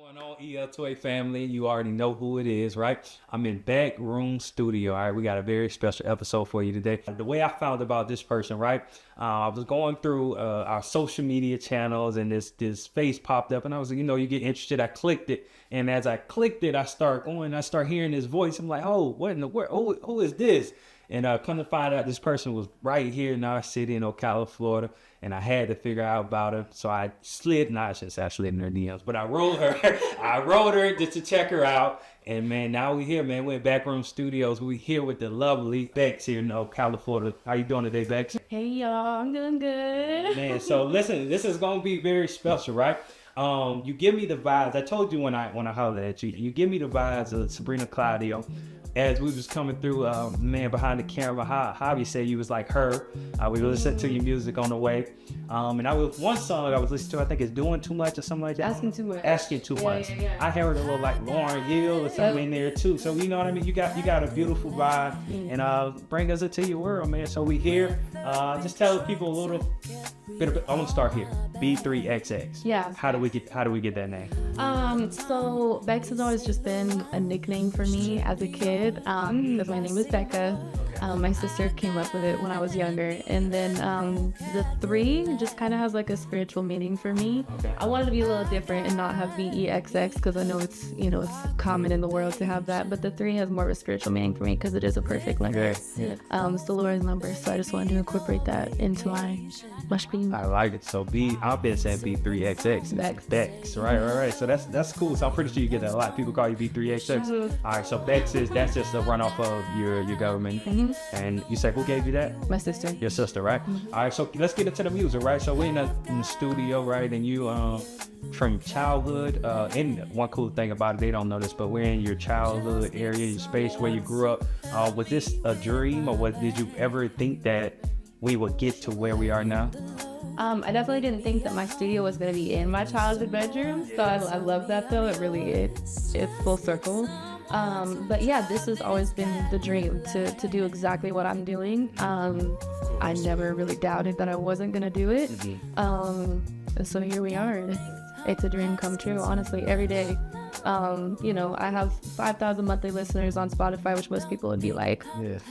Going on, EL2A family? You already know who it is, right? I'm in Backroom Studio. All right, we got a very special episode for you today. The way I found about this person, right? I was going through our social media channels, and this face popped up, and I was like, you get interested. I clicked it, and as I clicked it, I start hearing his voice. I'm like, oh, what in the world? Who is this? And come to find out, this person was right here in our city in Ocala, Florida, and I had to figure out about her. So I slid, I shouldn't say I slid in her DMs, but I wrote her just to check her out. And man, now we here, man. We're in Backroom Studios. We here with the lovely Bex here in Ocala, Florida. How you doing today, Bex? Hey y'all, I'm doing good. Man, so listen, this is gonna be very special, right? You give me the vibes. I told you when I hollered at you, you give me the vibes of Sabrina Claudio. As we was coming through, man, behind the camera, Javi said you was like her. We were listening to your music on the way. And one song I was listening to, I think it's Doing Too Much or something like that. Asking Too Much. Asking Too Much. Yeah. I heard a little like Lauryn Hill or something in there too. So you know what I mean? You got a beautiful vibe, and bring us into your world, man. So we here. Just tell people a little bit of, I'm gonna start here. B3XX. Yeah. How do we get that name? So Bex has always just been a nickname for me as a kid. Because my name is Becca. My sister came up with it when I was younger, and then the 3 just kind of has like a spiritual meaning for me. Okay. I wanted to be a little different and not have BEXX because I know it's it's common in the world to have that, but the 3 has more of a spiritual meaning for me because it is a perfect number. Yeah. It's the Lord's number, so I just wanted to incorporate that into my spiel. I like it. So I've been saying B3XX. Bex. Right. So that's cool. So I'm pretty sure you get that a lot. People call you B3XX. All right. So Bex that's just a runoff of your government. Mm-hmm. And you say, who gave you that? My sister. Your sister, right? Mm-hmm. All right. So let's get into the music, right? So we're in the studio, right? And you from childhood. And one cool thing about it, they don't know this, but we're in your childhood area, your space where you grew up. Was this a dream, or did you ever think that we would get to where we are now? I definitely didn't think that my studio was going to be in my childhood bedroom, so I love that though. It really it's full circle. But yeah, this has always been the dream to do exactly what I'm doing. I never really doubted that I wasn't going to do it. So here we are. It's a dream come true, honestly, every day. I have 5,000 monthly listeners on Spotify, which most people would be like,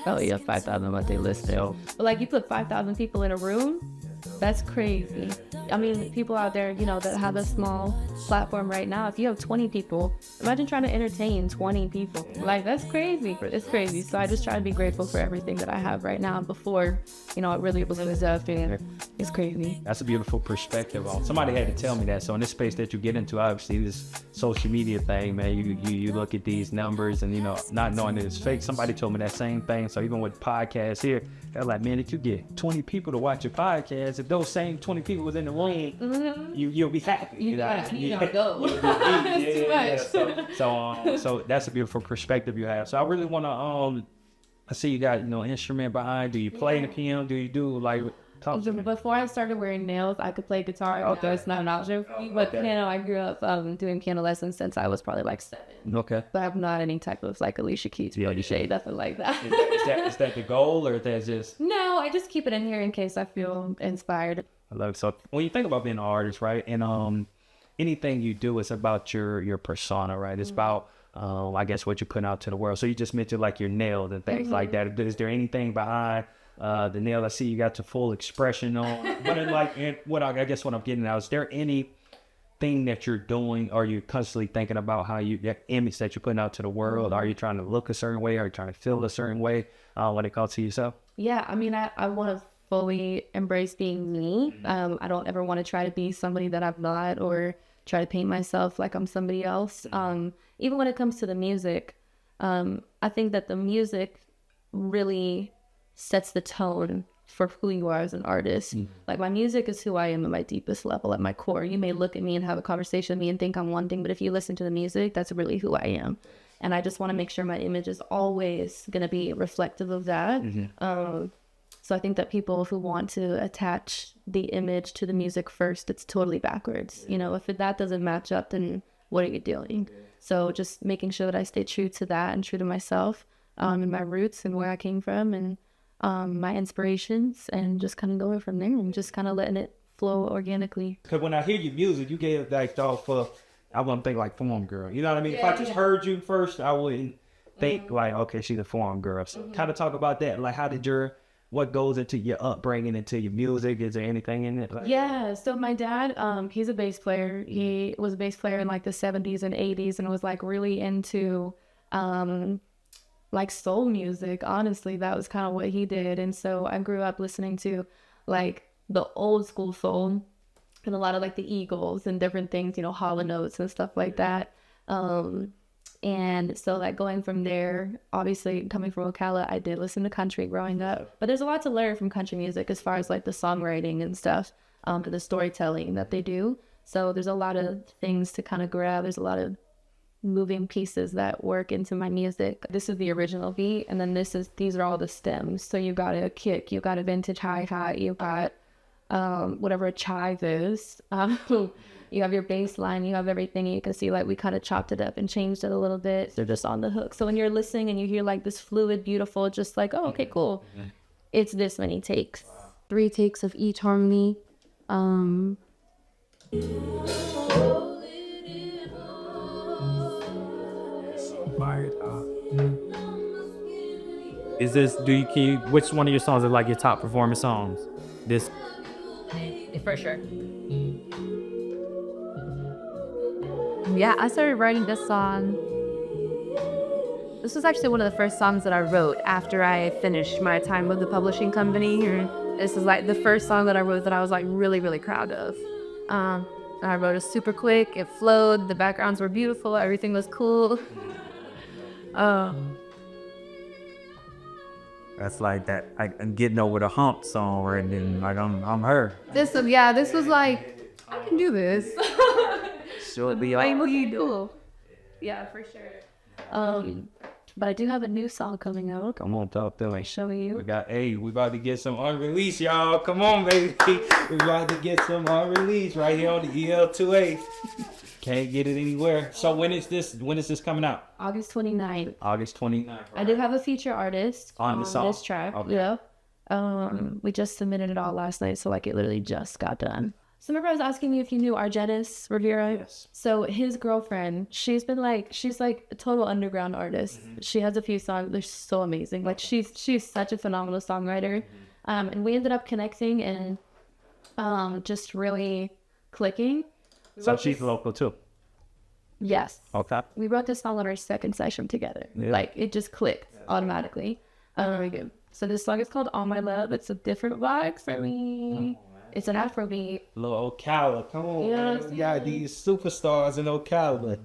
oh, you have 5,000 monthly listeners. But like, you put 5,000 people in a room, that's crazy. I mean, people out there, that have a small platform right now, if you have 20 people, imagine trying to entertain 20 people. Like, that's crazy. It's crazy. So I just try to be grateful for everything that I have right now before, it really was up, and it's crazy. That's a beautiful perspective. Somebody had to tell me that. So in this space that you get into, obviously, this social media thing, man, you look at these numbers and, not knowing that it's fake. Somebody told me that same thing. So even with podcasts here, they're like, man, if you get 20 people to watch your podcast, if those same 20 people was in the room, you'll be happy. You gotta go. It's too much. So that's a beautiful perspective you have. So I really want to, I see you got, instrument behind. Do you play the piano? Do you do like... Before I started wearing nails, I could play guitar. Okay, it's not an option for me. But piano, I grew up doing piano lessons since I was probably like 7. Okay. But I'm not any type of like Alicia Keys, shade, nothing like that. Is that the goal, or is that just... No, I just keep it in here in case I feel inspired. I love it. So when you think about being an artist, right, and anything you do is about your persona, right? It's about, I guess, what you're putting out to the world. So you just mentioned like your nails and things like that. Is there anything behind the nail? I see you got your full expression on. But I guess what I'm getting at, is there anything that you're doing, or you constantly thinking about how that image that you're putting out to the world? Are you trying to look a certain way? Are you trying to feel a certain way when it comes to yourself? Yeah, I mean, I want to fully embrace being me. I don't ever want to try to be somebody that I'm not, or try to paint myself like I'm somebody else. Even when it comes to the music, I think that the music really sets the tone for who you are as an artist. Like, my music is who I am at my deepest level, at my core. You may look at me and have a conversation with me and think I'm one thing, but if you listen to the music, that's really who I am. And I just want to make sure my image is always going to be reflective of that. So I think that people who want to attach the image to the music first, it's totally backwards. If that doesn't match up, then what are you doing? So just making sure that I stay true to that and true to myself, and my roots and where I came from, and my inspirations, and just kind of going from there and just kind of letting it flow organically. Because when I hear your music, you gave like off I wouldn't think like form girl. You know what I mean? If I just heard you first, I wouldn't think like, okay, she's a form girl. So kind of talk about that. Like, what goes into your upbringing, into your music? Is there anything in it? Like, yeah. So my dad, he's a bass player. He was a bass player in like the 70s and 80s and was like really into like soul music. Honestly, that was kind of what he did. And so I grew up listening to like the old school soul and a lot of like the Eagles and different things, you know, Hall & Oates and stuff like that. And so like going from there, obviously coming from Ocala, I did listen to country growing up, but there's a lot to learn from country music as far as like the songwriting and stuff, the storytelling that they do. So there's a lot of things to kind of grab. There's a lot of moving pieces that work into my music. This is the original beat, and then these are all the stems. So you got a kick, you got a vintage hi-hat, you got whatever a chive is. You have your bass line, you have everything. You can see like we kind of chopped it up and changed it a little bit. They're just on the hook. So when you're listening and you hear like this fluid, beautiful, just like, oh, okay, cool. It's this many takes. 3 takes of each harmony. Is this, which one of your songs is like your top performing songs? This? For sure. Yeah, I started writing this song. This was actually one of the first songs that I wrote after I finished my time with the publishing company. This is like the first song that I wrote that I was like really, really proud of. I wrote it super quick. It flowed. The backgrounds were beautiful. Everything was cool. That's like that. I'm getting over the hump song right then. Like I'm her. This was like, I can do this. Should be like, what do you do? Yeah, for sure. But I do have a new song coming out. Come on, talk to me. Show you. We about to get some unreleased, y'all. Come on, baby. We about to get some unreleased right here on the EL2A. Can't get it anywhere. So when is this coming out? August 29th. August 29th. Right. I do have a feature artist on this track. Okay. Yeah. We just submitted it all last night, so like it literally just got done. So remember I was asking you if you knew Argenis Rivera? Yes. So his girlfriend, she's like a total underground artist. Mm-hmm. She has a few songs. They're so amazing. Like she's such a phenomenal songwriter. Mm-hmm. And we ended up connecting and just really clicking. So she's local too? Yes. Okay. We wrote this song on our second session together. Yeah. Like it just clicked automatically. So this song is called All My Love. It's a different vibe for me. It's an Afrobeat. Little Ocala, come on. Yeah, man. We got these superstars in Ocala.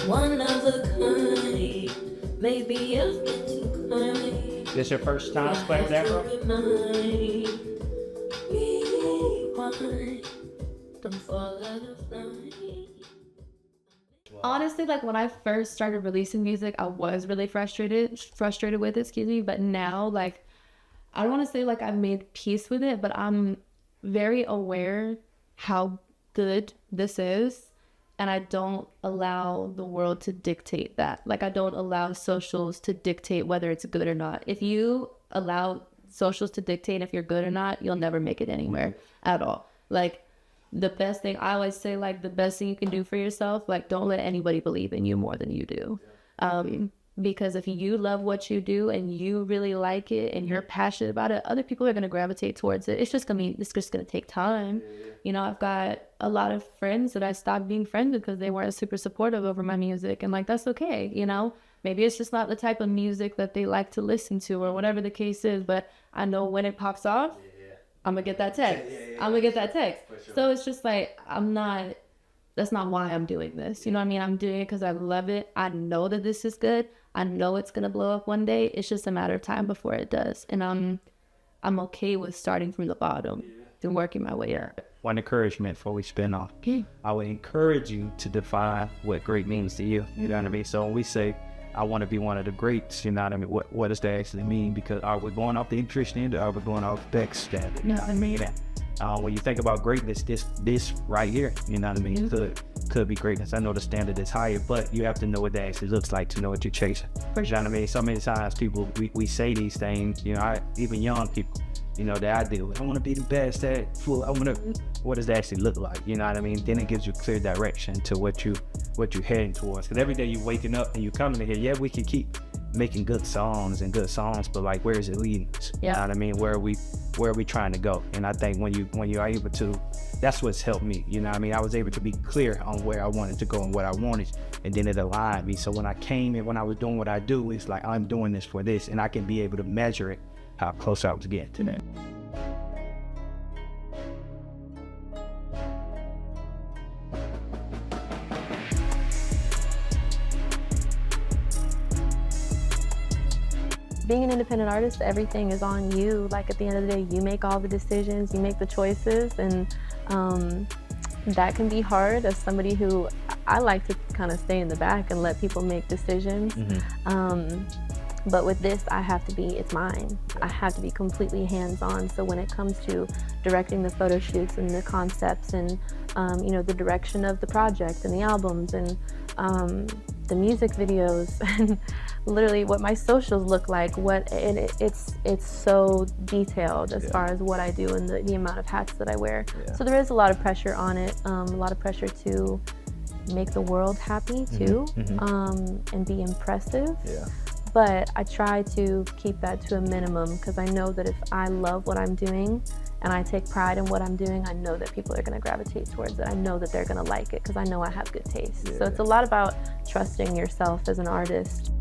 One of a kind, maybe I've been too kind. This your first time playing Afro? Honestly, like when I first started releasing music, I was really frustrated with it, but now like I don't want to say like I've made peace with it, but I'm very aware how good this is, and I don't allow the world to dictate that. Like I don't allow socials to dictate whether it's good or not. If you allow socials to dictate if you're good or not, you'll never make it anywhere at all. Like the best thing I always say, like the best thing you can do for yourself, like don't let anybody believe in you more than you do. Because if you love what you do and you really like it and you're passionate about it, other people are going to gravitate towards it. It's just going to take time. You know, I've got a lot of friends that I stopped being friends with because they weren't super supportive over my music, and like that's okay. You know, maybe it's just not the type of music that they like to listen to or whatever the case is, but I know when it pops off, I'm gonna get that text. I'm gonna get that text. Sure. So it's just like, that's not why I'm doing this. You know what I mean? I'm doing it because I love it. I know that this is good. I know it's gonna blow up one day. It's just a matter of time before it does. And I'm okay with starting from the bottom and working my way up. One encouragement before we spin off. I would encourage you to define what great means to you. You know what I mean? So when we say, I want to be one of the greats, you know what I mean? What does that actually mean? Because are we going off the interest standard, or are we going off spec standard? You know what I mean? When you think about greatness, this right here, you know what I mean? Could be greatness. I know the standard is higher, but you have to know what that actually looks like to know what you're chasing. You know what I mean? So many times people, we say these things, you know, even young people, you know, that I do. I want to be the best at full. I want to, what does that actually look like? You know what I mean? Then it gives you clear direction to what you're heading towards. Because every day you're waking up and you're coming in here, yeah, we can keep making good songs, but like, where is it leading us? Yeah. You know what I mean? Where are we trying to go? And I think when you are able to, that's what's helped me. You know what I mean? I was able to be clear on where I wanted to go and what I wanted, and then it aligned me. So when I came and when I was doing what I do, it's like, I'm doing this for this, and I can be able to measure it, how close I was getting to that. Being an independent artist, everything is on you. Like, at the end of the day, you make all the decisions, you make the choices, and that can be hard as somebody who, I like to kind of stay in the back and let people make decisions. But with this, it's mine. I have to be completely hands-on. So when it comes to directing the photo shoots and the concepts and, you know, the direction of the project and the albums and the music videos and literally what my socials look like, it's so detailed as far as what I do and the amount of hats that I wear. So there is a lot of pressure on it, a lot of pressure to make the world happy too, and be impressive. But I try to keep that to a minimum, because I know that if I love what I'm doing and I take pride in what I'm doing, I know that people are going to gravitate towards it. I know that they're going to like it, because I know I have good taste. So it's a lot about trusting yourself as an artist.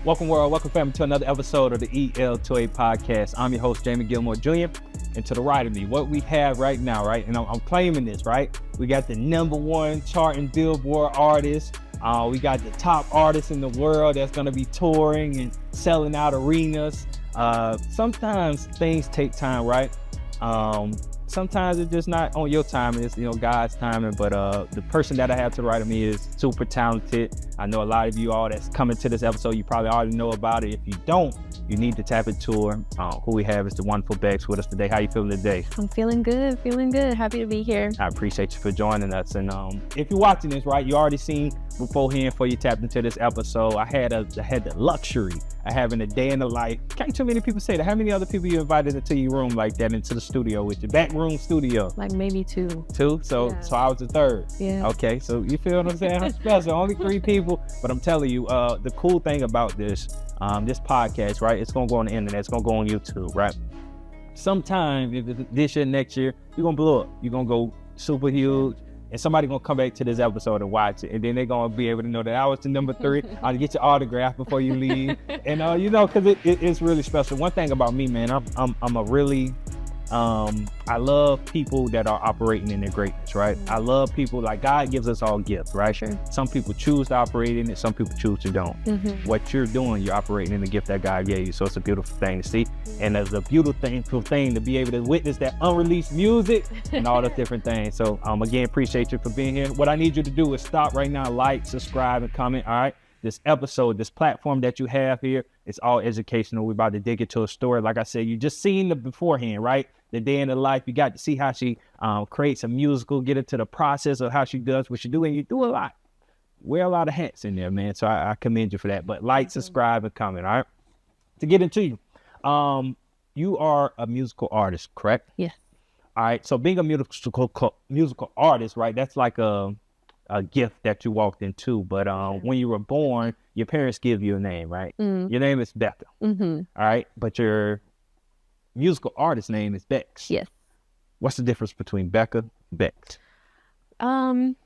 Welcome, world. Welcome, family, to another episode of the EL2A Podcast. I'm your host, Jamie Gilmore Jr. And to the right of me, what we have right now, right? And I'm claiming this, right? We got the #1 charting Billboard artist. We got the top artist in the world that's going to be touring and selling out arenas. Sometimes things take time, right? Sometimes it's just not on your time, it's, you know, God's timing. But the person that I have to the right of me is super talented. I know a lot of you all that's coming to this episode, you probably already know about it. If you don't, you need to tap into her. Who we have is the wonderful Bex with us today. How you feeling today? I'm feeling good. Happy to be here. I appreciate you for joining us. And if you're watching this, right, you already seen beforehand before you tapped into this episode, I had the luxury of having a day in the life. Can't too many people say that. How many other people you invited into your room like that, into the studio with your back room studio? Like maybe two. So I was the third. Yeah. Okay, so you feel what I'm saying? I'm special. Only 3 people. But I'm telling you, the cool thing about this podcast, right? It's gonna go on the internet. It's gonna go on YouTube, right? Sometime, if it's this year, next year, you're gonna blow up. You're gonna go super huge, and somebody gonna come back to this episode and watch it, and then they're gonna be able to know that I was the #3. I'll get your autograph before you leave, and you know, because it's really special. One thing about me, man, I'm a really I love people that are operating in their greatness, right? I love people, like, God gives us all gifts, right? Sure. Some people choose to operate in it, some people choose to don't. What you're doing, you're operating in the gift that God gave you. So it's a beautiful thing to see. And it's a beautiful thing to be able to witness that unreleased music and all those different things. So again, appreciate you for being here. What I need you to do is stop right now, like, subscribe, and comment, all right? This episode, this platform that you have here, it's all educational. We're about to dig into a story. Like I said, you just seen the beforehand, right? The day in the life. You got to see how she creates a musical, get into the process of how she does what she do. And you do a lot. Wear a lot of hats in there, man. So I commend you for that. But like, subscribe, and comment, all right? To get into you, you are a musical artist, correct? Yeah. All right. So being a musical artist, right, that's like a gift that you walked into. But when you were born, your parents give you a name, right? Your name is Becca. All right. But your musical artist name is Bex. Yes. What's the difference between Becca and Bex? Not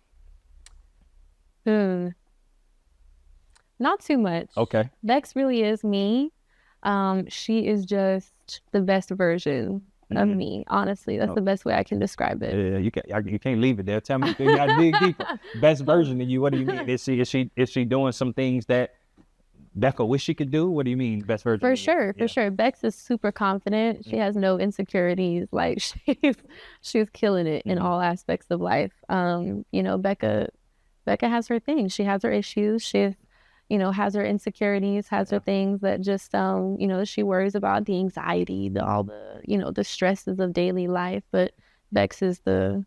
too much. Okay. Bex really is me. She is just the best version of me, honestly. That's the best way I can describe it. Yeah, you can't leave it there. Tell me, you gotta dig deeper. Best version of you. What do you mean? Is she doing some things that Becca wish she could do? What do you mean, best version? For sure. Bex is super confident. She has no insecurities. Like, she's killing it in all aspects of life. You know, Becca has her things. She has her issues. She's, has her insecurities, has her things that just, she worries about, the anxiety, all the, the stresses of daily life. But Bex is the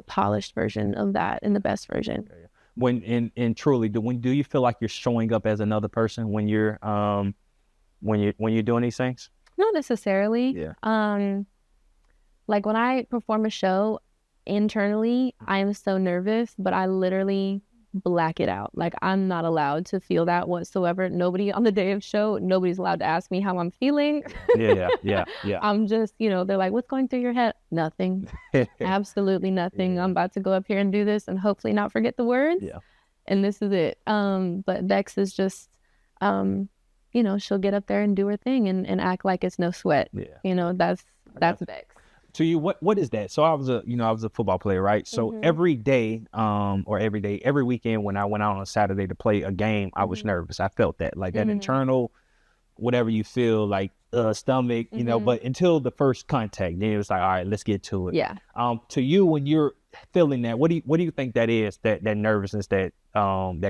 polished version of that and the best version. When and truly, do you feel like you're showing up as another person when you're doing these things? Not necessarily. Yeah. Like when I perform a show internally, I am so nervous, but I literally black it out. Like I'm not allowed to feel that whatsoever. Nobody on the day of show, nobody's allowed to ask me how I'm feeling. Yeah. I'm just, they're like, what's going through your head? Nothing. Absolutely nothing. I'm about to go up here and do this and hopefully not forget the words. Yeah. And this is it. But Bex is just, she'll get up there and do her thing and act like it's no sweat. Yeah. That's Bex. To you, what is that? So I was a football player, right? So every day, every weekend when I went out on a Saturday to play a game, I was nervous. I felt that, like that internal, whatever you feel, like stomach, but until the first contact, then it was like, all right, let's get to it. Yeah. To you, when you're feeling that, what do you think that is, that nervousness that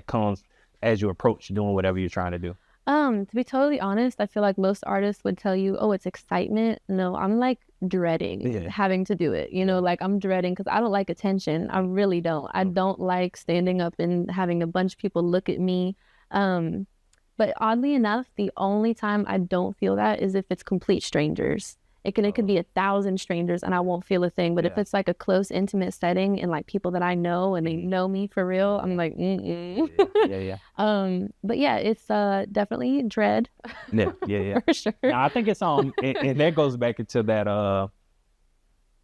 comes as you approach doing whatever you're trying to do? To be totally honest, I feel like most artists would tell you, oh, it's excitement. No, I'm like dreading having to do it. Like I'm dreading because I don't like attention. I really don't. I don't like standing up and having a bunch of people look at me. But oddly enough, the only time I don't feel that is if it's complete strangers. It could be 1,000 strangers and I won't feel a thing. But if it's like a close, intimate setting and like people that I know and they know me for real, I'm like, Yeah. But yeah, it's definitely dread. Yeah. For sure. Now, I think it's and that goes back into that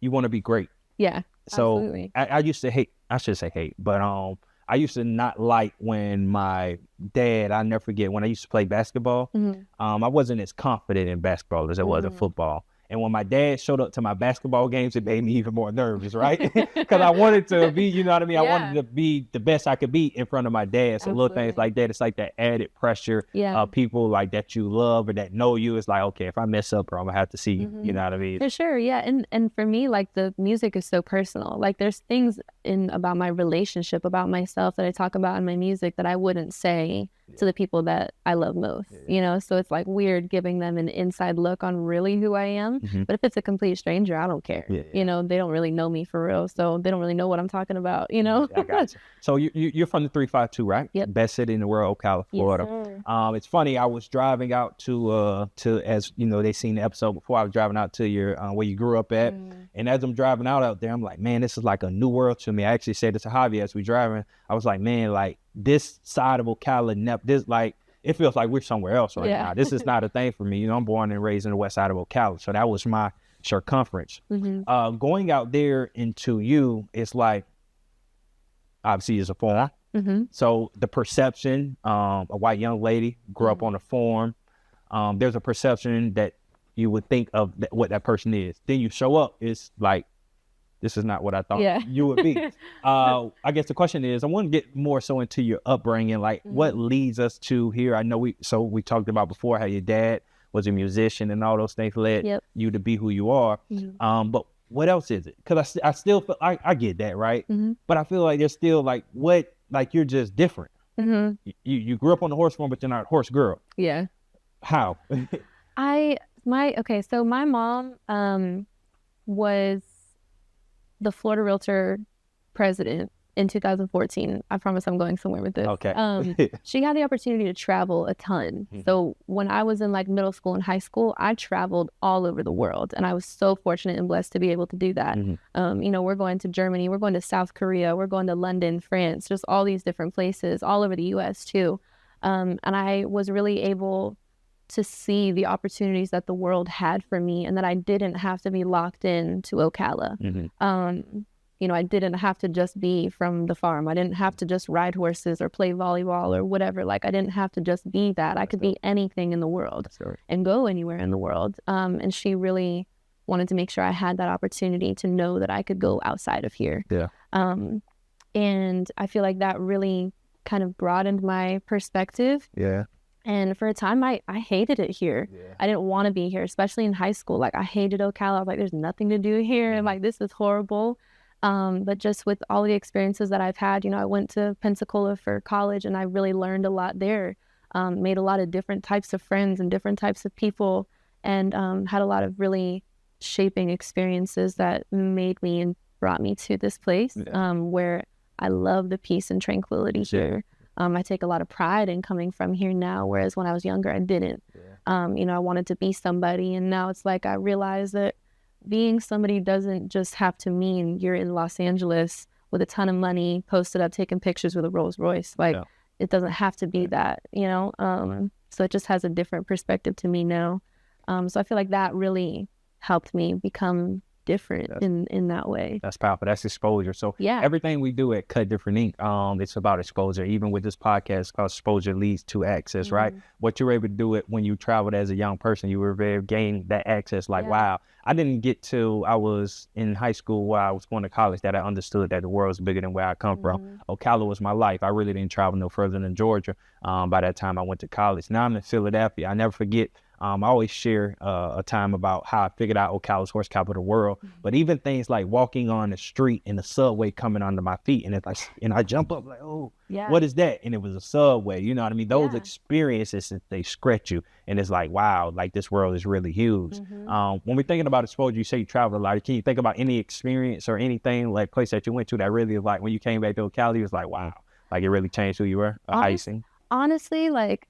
you want to be great. Yeah. So absolutely. I used to hate. I should say hate, but I used to not like when my dad. I never forget when I used to play basketball. I wasn't as confident in basketball as I was in football. And when my dad showed up to my basketball games, it made me even more nervous, right? Because I wanted to be, you know what I mean? I wanted to be the best I could be in front of my dad. So little things like that, it's like that added pressure. People like that you love or that know you. It's like, okay, if I mess up, I'm going to have to see you. You know what I mean? For sure, yeah. And for me, like the music is so personal. Like there's things about my relationship, about myself that I talk about in my music that I wouldn't say to the people that I love most, so it's like weird giving them an inside look on really who I am. But if it's a complete stranger, I don't care. They don't really know me for real, so they don't really know what I'm talking about. I got you. So you're from the 352, right? Yep. Best city in the world, Ocala, Florida. Yes, it's funny. I was driving out to as they seen the episode before. I was driving out to your where you grew up at, and as I'm driving out there, I'm like, man, this is like a new world to me. I actually said it to Javi as we driving. I was like, man, like this side of Ocala, this like. It feels like we're somewhere else right now. This is not a thing for me. I'm born and raised in the west side of Ocala, so that was my circumference. Going out there into you, it's like, obviously it's a farm. So the perception, a white young lady grew up on a farm. There's a perception that you would think of what that person is. Then you show up, it's like, this is not what I thought you would be. I guess the question is, I want to get more so into your upbringing, like what leads us to here. I know we talked about before how your dad was a musician and all those things led you to be who you are. But what else is it? Because I still feel, I get that, right? But I feel like there's still like you're just different. You grew up on the horse farm, but you're not a horse girl. Yeah. How? So my mom was the Florida Realtor president in 2014. I promise I'm going somewhere with this. Okay. She had the opportunity to travel a ton. So when I was in like middle school and high school, I traveled all over the world. And I was so fortunate and blessed to be able to do that. We're going to Germany, we're going to South Korea, we're going to London, France, just all these different places, all over the US too. And I was really able to see the opportunities that the world had for me and that I didn't have to be locked in to Ocala. I didn't have to just be from the farm. I didn't have to just ride horses or play volleyball or whatever. Like I didn't have to just be that. I could be anything in the world and go anywhere in the world. And she really wanted to make sure I had that opportunity to know that I could go outside of here. And I feel like that really kind of broadened my perspective. And for a time, I hated it here. I didn't want to be here, especially in high school. Like, I hated Ocala. I was like, there's nothing to do here. And like, this is horrible. But just with all the experiences that I've had, I went to Pensacola for college and I really learned a lot there. Made a lot of different types of friends and different types of people, and had a lot of really shaping experiences that made me and brought me to this place where I love the peace and tranquility here. I take a lot of pride in coming from here now, whereas when I was younger, I didn't. I wanted to be somebody, and now it's like I realize that being somebody doesn't just have to mean you're in Los Angeles with a ton of money, posted up, taking pictures with a Rolls Royce. It doesn't have to be that, so it just has a different perspective to me now. So I feel like that really helped me become different in that way. That's powerful. That's exposure. So everything we do at Cut Different Ink, it's about exposure. Even with this podcast called Exposure Leads to Access, right? What you were able to do it when you traveled as a young person, you were able to gain that access. Wow, I didn't get to, I was in high school while I was going to college that I understood that the world's bigger than where I come from. Ocala was my life. I really didn't travel no further than Georgia. By that time I went to college. Now I'm in Philadelphia. I never forget. I always share a time about how I figured out Ocala's horse capital of the world. But even things like walking on the street and the subway coming under my feet, and it's like, and I jump up like, oh, what is that? And it was a subway. You know what I mean? Those experiences, they scratch you, and it's like, wow, like this world is really huge. When we're thinking about exposure, you say you travel a lot. Can you think about any experience or anything like place that you went to that really like when you came back to Ocala, you was like, wow, like it really changed who you were? How you sing? Honestly, like,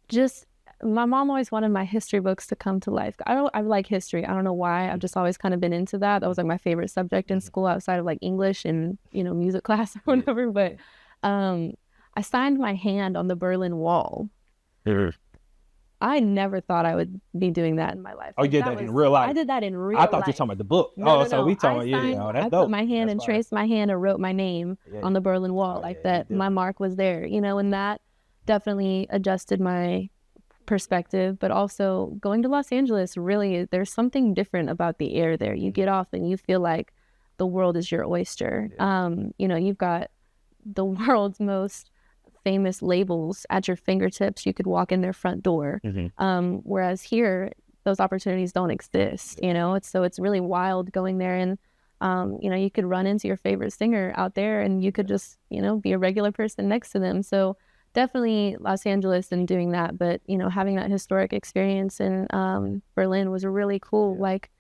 just my mom always wanted my history books to come to life. I like history. I don't know why. I've just always kind of been into that. That was like my favorite subject in school outside of like English and, music class or whatever. But I signed my hand on the Berlin Wall. I never thought I would be doing that in my life. Oh, you did that in real life? I did that in real life. I thought you were talking about the book. So we talking about, that's dope. I put my hand and traced my hand and wrote my name on the Berlin Wall that. My mark was there, and that definitely adjusted my perspective. But also going to Los Angeles, really, there's something different about the air there. You get off and you feel like the world is your oyster. You've got the world's most famous labels at your fingertips. You could walk in their front door. Whereas here, those opportunities don't exist, it's really wild going there. And you could run into your favorite singer out there and you could just be a regular person next to them. So definitely Los Angeles and doing that, but having that historic experience in Berlin was really cool. Like,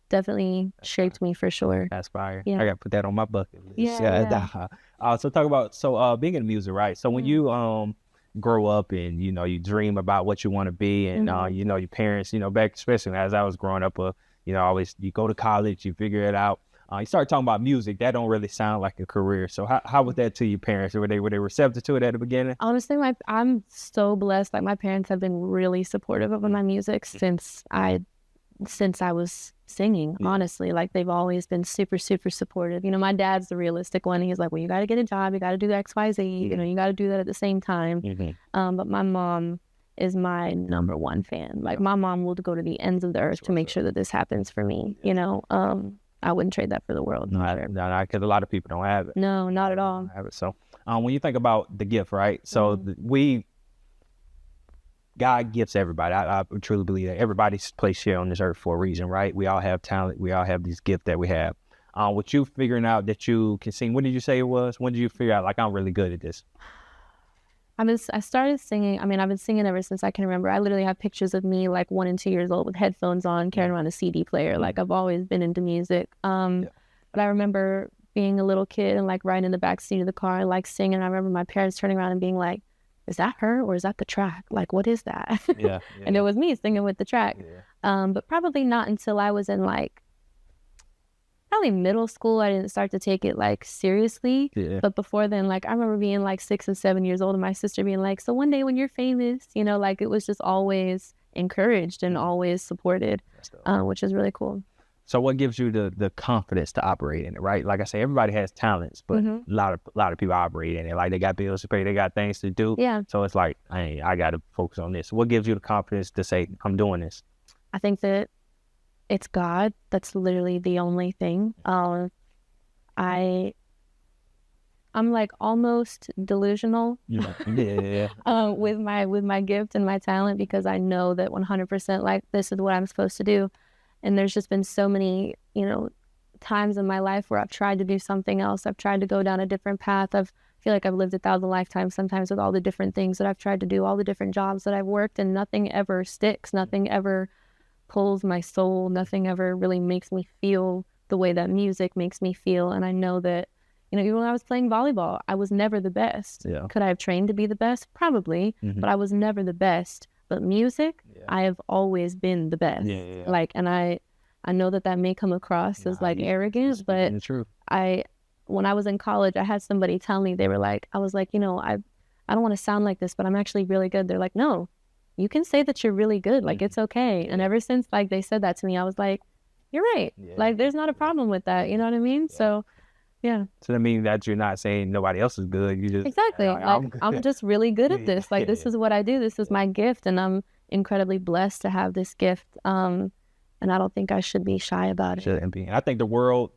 definitely shaped me for sure. That's fire. I gotta put that on my bucket list. So talk about being in music, right? So when you grow up and you dream about what you want to be, and your parents, back especially as I was growing up, always you go to college, you figure it out. You start talking about music, that don't really sound like a career. So how was that to your parents? Were they receptive to it at the beginning? Honestly, I'm so blessed. Like, my parents have been really supportive of my music since I was singing, honestly. Like, they've always been super, super supportive. My dad's the realistic one. He's like, well, you got to get a job, you got to do X, Y, Z, you got to do that at the same time. But my mom is my number one fan. Like, my mom will go to the ends of the earth to make sure that this happens for me. I wouldn't trade that for the world. No, because a lot of people don't have it. No, not at all. Have it. So when you think about the gift, right? So God gifts everybody. I truly believe that everybody's placed here on this earth for a reason, right? We all have talent. We all have these gifts that we have. With you figuring out that you can sing, when did you say it was? When did you figure out, like, I'm really good at this? I started singing. I've been singing ever since I can remember. I literally have pictures of me like 1 and 2 years old with headphones on, carrying around a CD player. Like, I've always been into music. But I remember being a little kid and like riding in the back seat of the car and like singing. I remember my parents turning around and being like, is that her or is that the track? Like, what is that? And it was me singing with the track. But probably not until I was in like probably middle school, I didn't start to take it like seriously. But before then, like, I remember being like 6 and 7 years old and my sister being like, so one day when you're famous, like, it was just always encouraged and always supported, which is really cool. So what gives you the confidence to operate in it, right? Like I say, everybody has talents, but a lot of people operate in it. Like, they got bills to pay, they got things to do. So it's like, I got to focus on this. What gives you the confidence to say, I'm doing this? I think that it's God. That's literally the only thing. I'm like almost delusional with my gift and my talent, because I know that 100% like this is what I'm supposed to do. And there's just been so many, times in my life where I've tried to do something else. I've tried to go down a different path. I feel like I've lived 1,000 lifetimes sometimes with all the different things that I've tried to do, all the different jobs that I've worked, and nothing ever sticks. Nothing ever pulls my soul. Nothing ever really makes me feel the way that music makes me feel. And I know that, you know, even when I was playing volleyball, I was never the best. Yeah. Could I have trained to be the best? Probably, but I was never the best. But music, I have always been the best. Like, and I know that may come across as like arrogant, but when I was in college, I had somebody tell me, they were like, I was like, you know, I don't want to sound like this, but I'm actually really good. They're like, no, you can say that you're really good. Like, it's okay. And ever since like they said that to me, I was like, you're right. Like, there's not a problem with that. You know what I mean? So, yeah. So that means that you're not saying nobody else is good. You just exactly. Like, I'm just really good at this. Like, this is what I do. This is my gift, and I'm incredibly blessed to have this gift. And I don't think I should be shy about it. Shouldn't be. I think the world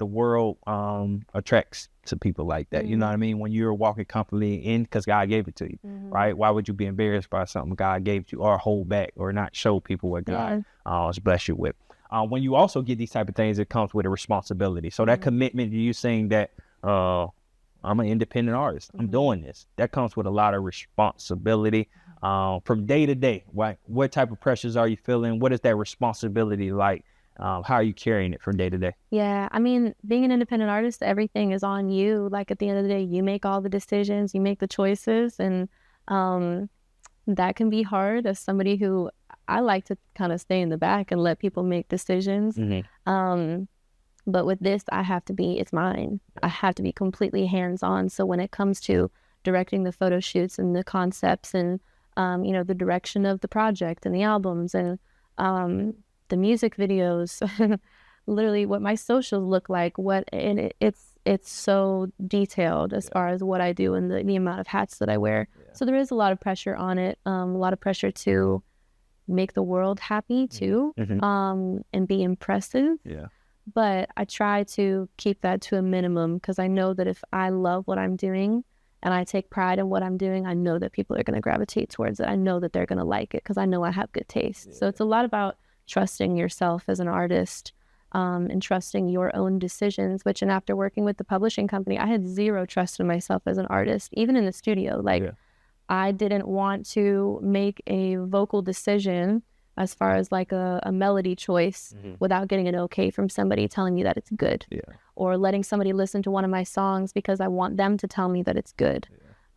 attracts to people like that. You know what I mean? When you're walking confidently in, because God gave it to you, right? Why would you be embarrassed by something God gave to you, or hold back, or not show people what God has blessed you with? When you also get these type of things, it comes with a responsibility. So that commitment to you saying that I'm an independent artist, I'm doing this, that comes with a lot of responsibility. From day to day, right? What type of pressures are you feeling? What is that responsibility like? How are you carrying it from day to day? Yeah, I mean, being an independent artist, everything is on you. Like, at the end of the day, you make all the decisions, you make the choices, and that can be hard as somebody who, I like to kind of stay in the back and let people make decisions. But with this, it's mine. I have to be completely hands-on. So when it comes to directing the photo shoots and the concepts and, you know, the direction of the project and the albums and the music videos, literally what my socials look like, it's so detailed as far as what I do and the amount of hats that I wear. So there is a lot of pressure on it, a lot of pressure to make the world happy too, and be impressive. But I try to keep that to a minimum, because I know that if I love what I'm doing and I take pride in what I'm doing, I know that people are going to gravitate towards it. I know that they're going to like it, because I know I have good taste. So it's a lot about trusting yourself as an artist, and trusting your own decisions, and after working with the publishing company, I had zero trust in myself as an artist, even in the studio. Like, I didn't want to make a vocal decision as far as like a melody choice without getting an okay from somebody telling me that it's good, or letting somebody listen to one of my songs because I want them to tell me that it's good.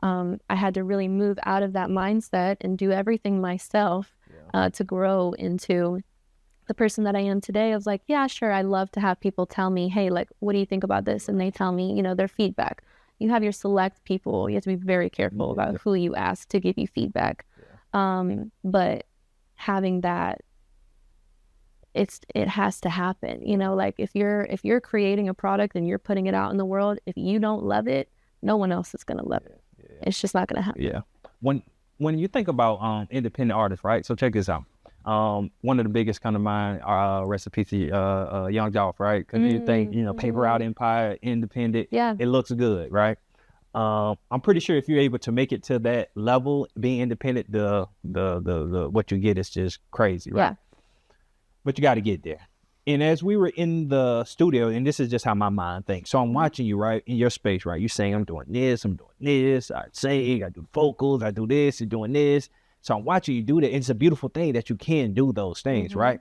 I had to really move out of that mindset and do everything myself to grow into the person that I am today. I was like, yeah, sure, I love to have people tell me, hey, like, what do you think about this? And they tell me, you know, their feedback. You have your select people. You have to be very careful about who you ask to give you feedback. But having that, it has to happen. You know, like, if you're creating a product and you're putting it out in the world, if you don't love it, no one else is gonna love it. It's just not gonna happen. When you think about independent artists, right? So check this out. One of the biggest kind of mine recipes to Young Dolph, right? Because you think, you know, Paper Route Empire, independent, it looks good, right? I'm pretty sure if you're able to make it to that level, being independent, the what you get is just crazy, right? But you got to get there. And as we were in the studio, and this is just how my mind thinks. So I'm watching you, right, in your space, right? You saying, I'm doing this, I sing, I do vocals, I do this, you're doing this. So I'm watching you do that. It's a beautiful thing that you can do those things, right?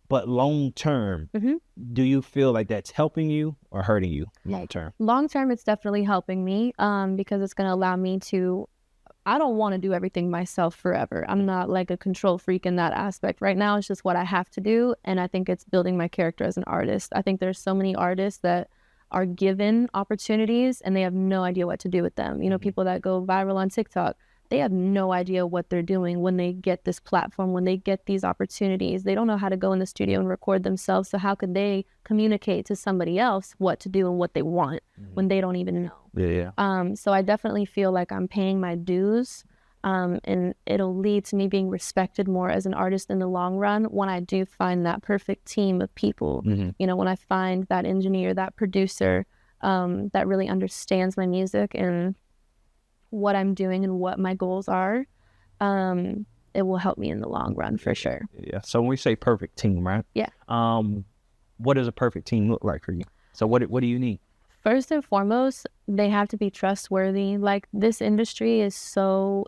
But long term, do you feel like that's helping you or hurting you long term? Long term, it's definitely helping me, because it's going to allow me to, I don't want to do everything myself forever. I'm not like a control freak in that aspect. Right now, it's just what I have to do. And I think it's building my character as an artist. I think there's so many artists that are given opportunities and they have no idea what to do with them. You know, people that go viral on TikTok, they have no idea what they're doing when they get this platform, when they get these opportunities. They don't know how to go in the studio and record themselves. So how could they communicate to somebody else what to do and what they want when they don't even know? So I definitely feel like I'm paying my dues, and it'll lead to me being respected more as an artist in the long run when I do find that perfect team of people. You know, when I find that engineer, that producer, that really understands my music and what I'm doing and what my goals are, it will help me in the long run for sure. So when we say perfect team, right? what does a perfect team look like for you? So what do you need? First and foremost, they have to be trustworthy. Like, this industry is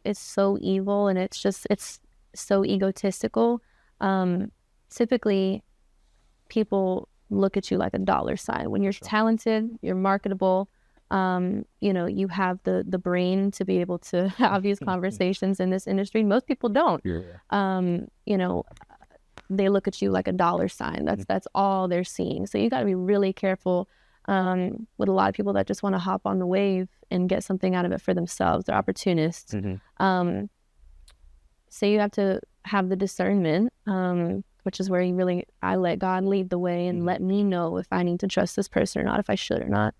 it's so evil, and it's so egotistical. Typically, people look at you like a dollar sign. When you're talented, you're marketable, you have the brain to be able to have these conversations in this industry. Most people don't. They look at you like a dollar sign. That's all they're seeing. So you got to be really careful with a lot of people that just want to hop on the wave and get something out of it for themselves. They're opportunists. So you have to have the discernment, which is where I let God lead the way and let me know if I need to trust this person or not, if I should or not.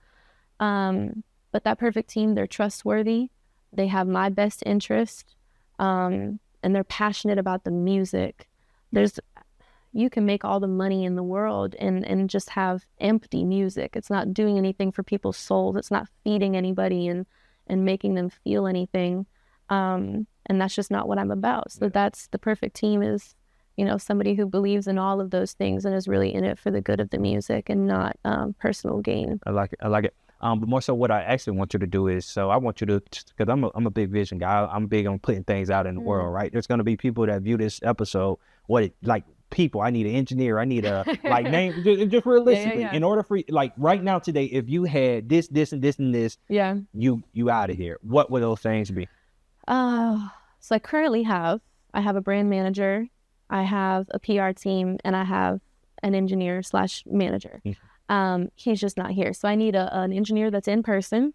But that perfect team, they're trustworthy. They have my best interest, and they're passionate about the music. You can make all the money in the world and just have empty music. It's not doing anything for people's souls. It's not feeding anybody and making them feel anything. And that's just not what I'm about. So that's the perfect team is, somebody who believes in all of those things and is really in it for the good of the music and not personal gain. I like it. But more so what I actually want you to do is, so I want you to, because I'm a big vision guy. I'm big on putting things out in the world, right? There's going to be people that view this episode, people, I need an engineer, I need a, name, just realistically, in order for, right now today, if you had this, and this, and this, you out of here. What would those things be? So I currently I have a brand manager, I have a PR team, and I have an engineer / manager. He's just not here. So I need an engineer that's in person.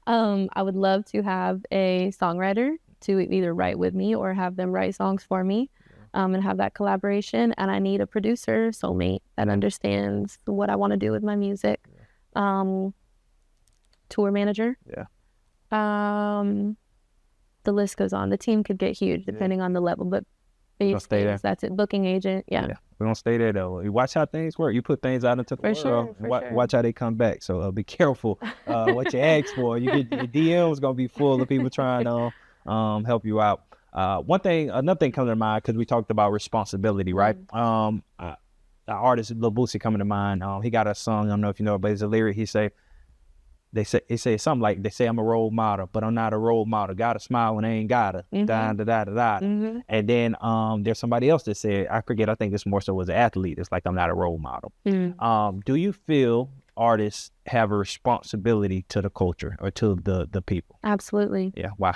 I would love to have a songwriter to either write with me or have them write songs for me, and have that collaboration. And I need a producer, soulmate, that understands what I want to do with my music. Tour manager. The list goes on. The team could get huge depending on the level, but that's it. Booking agent. Yeah. We're going to stay there, though. You watch how things work. You put things out into the world. Sure. Watch how they come back. So be careful what you ask for. You get your DMs going to be full of people trying to help you out. Another thing comes to mind, because we talked about responsibility, right? The artist Lil Boosie coming to mind. He got a song, I don't know if you know it, but it's a lyric. They say something like, they say I'm a role model, but I'm not a role model. Gotta smile when I ain't gotta. And then there's somebody else that said, I forget, I think this more so was an athlete. It's like, I'm not a role model. Do you feel artists have a responsibility to the culture or to the people? Absolutely. Yeah. Why?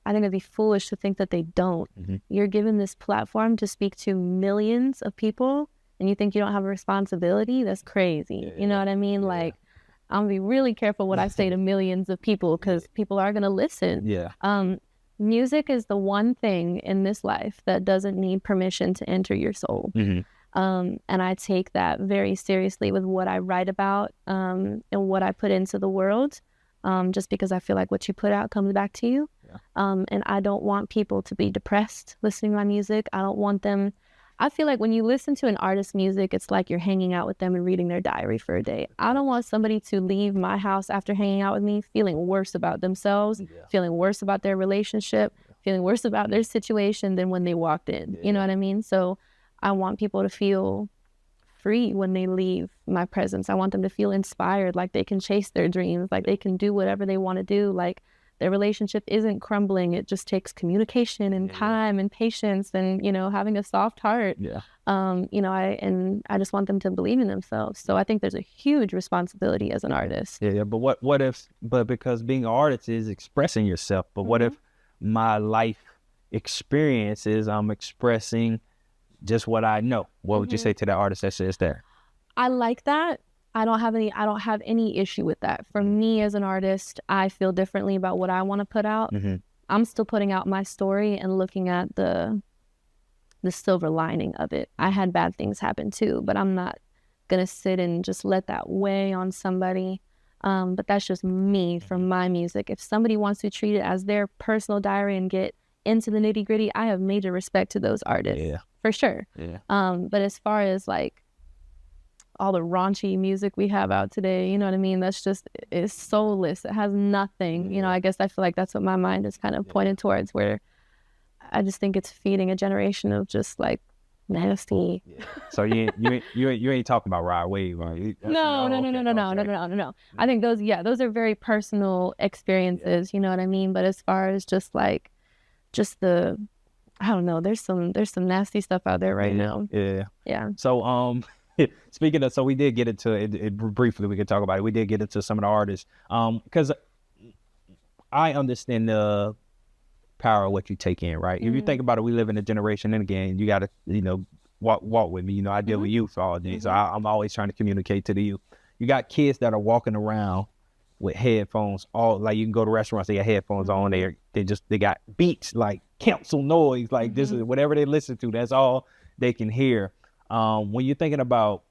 I think it'd be foolish to think that they don't. You're given this platform to speak to millions of people, and you think you don't have a responsibility? That's crazy. You know what I mean? Like, I'm gonna be really careful what I say to millions of people, because people are gonna listen. Music is the one thing in this life that doesn't need permission to enter your soul. And I take that very seriously with what I write about, and what I put into the world, just because I feel like what you put out comes back to you. And I don't want people to be depressed listening to my music. I feel like when you listen to an artist's music, it's like you're hanging out with them and reading their diary for a day. I don't want somebody to leave my house after hanging out with me feeling worse about themselves, feeling worse about their relationship, feeling worse about their situation than when they walked in. You know what I mean? So I want people to feel free when they leave my presence. I want them to feel inspired, like they can chase their dreams, like they can do whatever they want to do, like their relationship isn't crumbling. It just takes communication and time and patience and, having a soft heart. I just want them to believe in themselves. So I think there's a huge responsibility as an artist. But but because being an artist is expressing yourself, but what if my life experience is I'm expressing just what I know? What would you say to that artist that says that? I like that. I don't have any issue with that. For me as an artist, I feel differently about what I want to put out. I'm still putting out my story and looking at the silver lining of it. I had bad things happen too, but I'm not going to sit and just let that weigh on somebody. But that's just me from my music. If somebody wants to treat it as their personal diary and get into the nitty gritty, I have major respect to those artists for sure. But as far as like all the raunchy music we have out today, you know what I mean? It's soulless. It has nothing. I guess I feel like that's what my mind is kind of pointed towards, where I just think it's feeding a generation of just like nasty. Yeah. So you ain't talking about Rod Wave, right? No. Okay. I think those are very personal experiences. You know what I mean? But as far as just I don't know. There's some nasty stuff out there right now. Yeah. Yeah. So speaking of, so we did get into it briefly. We could talk about it. We did get into some of the artists because I understand the power of what you take in, right? If you think about it, we live in a generation, and again, you got to, walk with me. I deal with youth all day, so I'm always trying to communicate to the youth. You got kids that are walking around with headphones, like you can go to restaurants, they got headphones on there. They got beats, like council noise, like this is whatever they listen to, that's all they can hear. When you're thinking about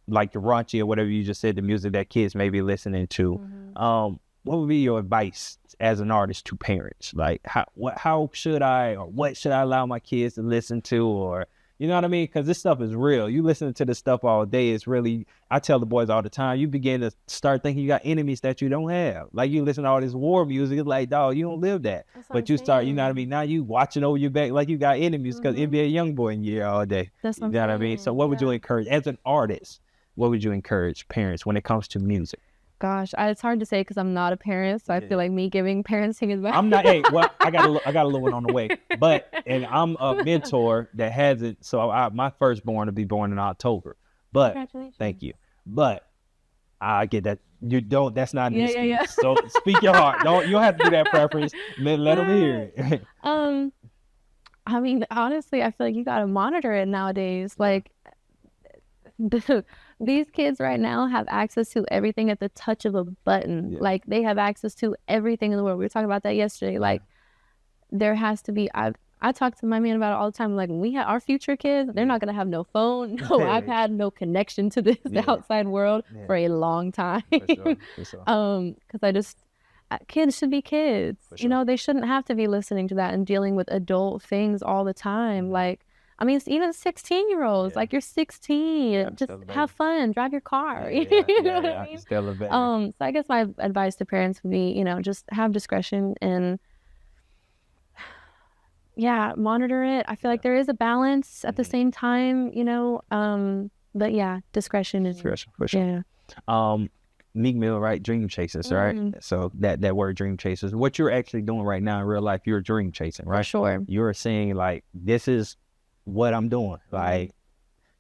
like the raunchy or whatever you just said, the music that kids may be listening to, what would be your advice as an artist to parents? Like how should I, or what should I allow my kids to listen to, or you know what I mean? Because this stuff is real. You listening to this stuff all day. It's really, I tell the boys all the time, you begin to start thinking you got enemies that you don't have. Like you listen to all this war music, it's like, dog, you don't live that. But you start, you know what I mean? Now you watching over your back like you got enemies because it be a young boy in your ear all day. That's you know what I mean? So what would you encourage, as an artist, what would you encourage parents when it comes to music? Gosh, it's hard to say because I'm not a parent, so I feel like me giving parenting advice. I'm not. Hey, well, I got a little one on the way, and I'm a mentor that has it. So my firstborn will be born in October. But Congratulations. Thank you. But I get that you don't. That's not an excuse. Yeah. So speak your heart. You don't have to do that preference. Let them hear it. I mean, honestly, I feel like you gotta monitor it nowadays. Like these kids right now have access to everything at the touch of a button. Like they have access to everything in the world. We were talking about that yesterday. Like there has to be, I talk to my man about it all the time. Like when we have our future kids, they're not going to have no phone, no iPad, no connection to the outside world for a long time. For sure. Cause kids should be kids, sure. They shouldn't have to be listening to that and dealing with adult things all the time. Like, I mean, it's even 16-year-olds, like you're 16, just have fun, drive your car. You know what I mean? Still a baby. So I guess my advice to parents would be, just have discretion and monitor it. I feel like there is a balance at the same time, but discretion is for sure. Meek Mill, right? Dream chasers, right? So that word dream chasers, what you're actually doing right now in real life, you're dream chasing, right? For sure. You're saying like, this is what I'm doing, like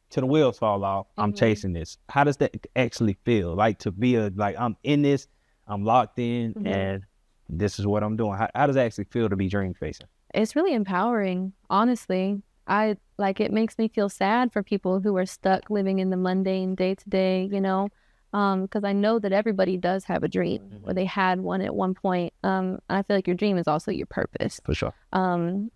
till the wheels fall off, I'm chasing this. How does that actually feel? Like to be I'm in this, I'm locked in, and this is what I'm doing. How does it actually feel to be dream chasing? It's really empowering, honestly. It makes me feel sad for people who are stuck living in the mundane day to day, because I know that everybody does have a dream or they had one at one point. I feel like your dream is also your purpose. For sure. And